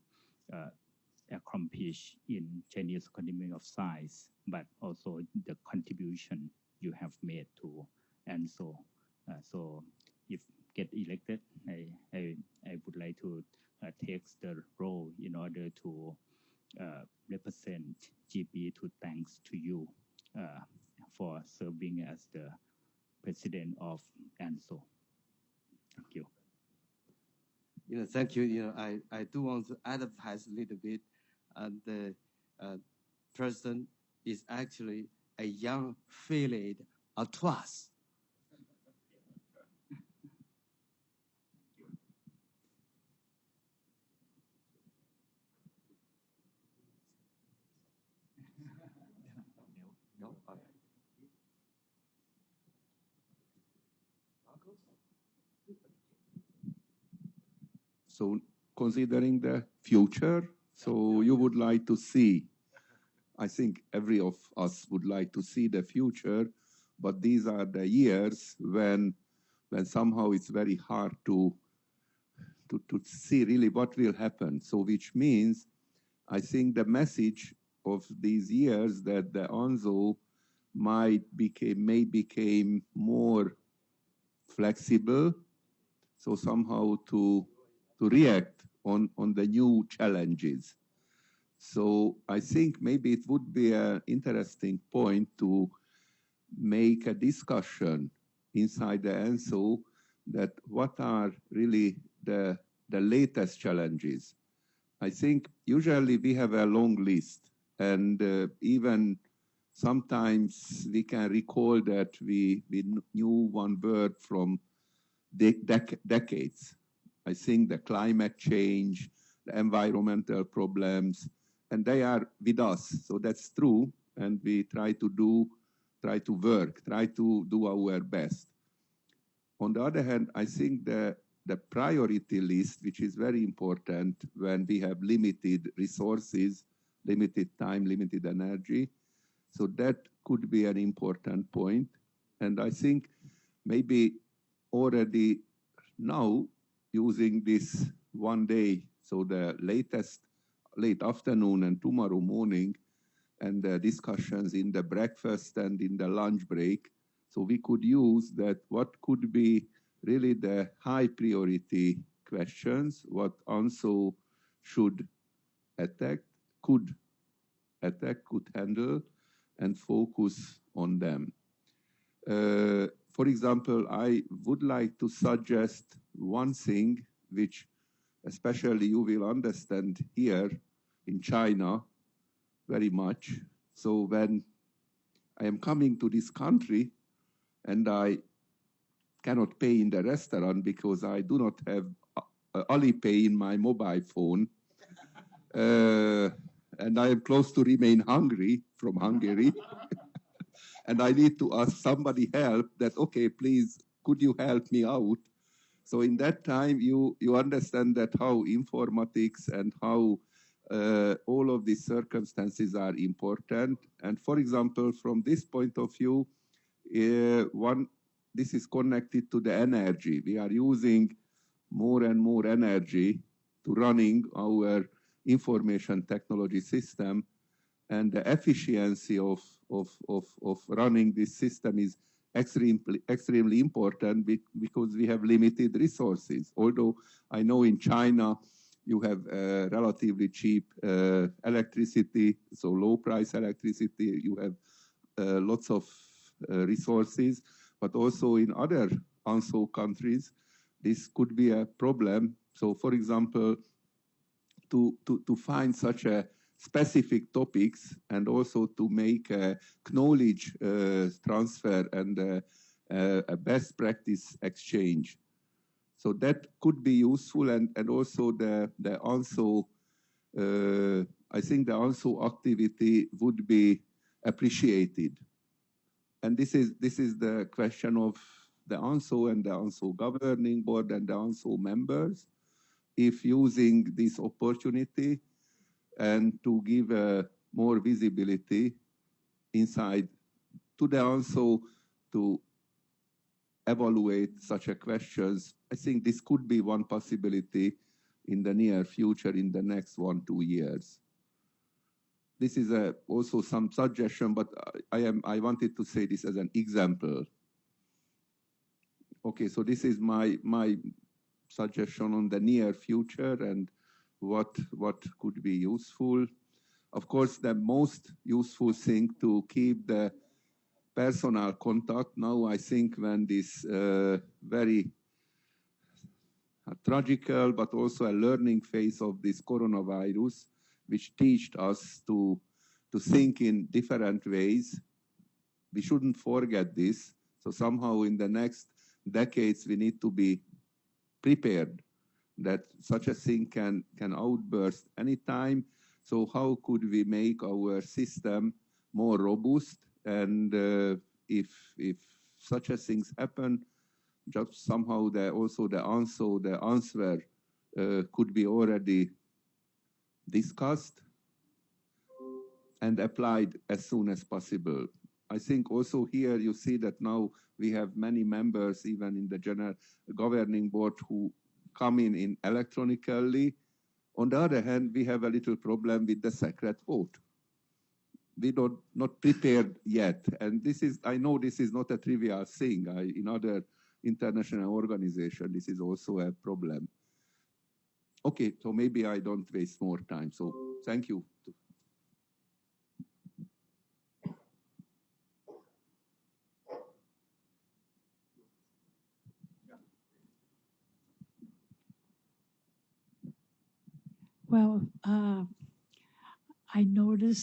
accomplish in Chinese Academy of Science, but also the contribution you have made to ANSO. So if get elected, I would like to take the role in order to represent GB to thanks to you for serving as the president of ANSO. Thank you. Thank you. I do want to advise a little bit. The President is actually a young Philid Atlas. So considering the future, so you would like to see, I think every of us would like to see the future, but these are the years when somehow it's very hard to see really what will happen. So which means, I think the message of these years that the ANSO may became more flexible, so somehow to react on the new challenges. So I think maybe it would be an interesting point to make a discussion inside the ANSO that what are really the latest challenges. I think usually we have a long list, and even sometimes we can recall that we knew one word from decades. I think the climate change, the environmental problems, and they are with us. So that's true, and we try to work, try to do our best. On the other hand, I think the priority list, which is very important when we have limited resources, limited time, limited energy, so that could be an important point. And I think maybe already now, using this one day, so the late afternoon and tomorrow morning, and the discussions in the breakfast and in the lunch break, so we could use that what could be really the high priority questions, what ANSO should could handle, and focus on them. For example, I would like to suggest one thing which especially you will understand here in China very much. So when I am coming to this country and I cannot pay in the restaurant because I do not have Alipay in my mobile phone, and I am close to remain hungry from Hungary, and I need to ask somebody help that, okay, please, could you help me out? So in that time, you understand that how informatics and how all of these circumstances are important. And for example, from this point of view, this is connected to the energy. We are using more and more energy to running our information technology system, and the efficiency of running this system is extremely important because we have limited resources. Although I know in China you have relatively cheap electricity, so low price electricity, you have lots of resources, but also in other ANSO countries, this could be a problem. So for example, to find such a specific topics and also to make a knowledge transfer and a best practice exchange. So that could be useful, and also the ANSO, I think the ANSO activity would be appreciated. And this is the question of the ANSO and the ANSO governing board and the ANSO members, if using this opportunity and to give more visibility inside to the ANSO to evaluate such a questions. I think this could be one possibility in the near future, in the next 1-2 years. This is also some suggestion, but I wanted to say this as an example. Okay, so this is my suggestion on the near future and what could be useful. Of course, the most useful thing to keep the personal contact. Now, I think when this very tragical, but also a learning phase of this coronavirus, which teached us to to think in different ways. We shouldn't forget this. So somehow in the next decades, we need to be prepared that such a thing can outburst anytime. So how could we make our system more robust? And if such a things happen, just somehow also the answer could be already discussed and applied as soon as possible. I think also here you see that now we have many members, even in the general governing board, who come in electronically. On the other hand, we have a little problem with the secret vote. We not prepared yet, and I know this is not a trivial thing. In other international organizations, this is also a problem. Okay, so maybe I don't waste more time. So thank you. Well, I noticed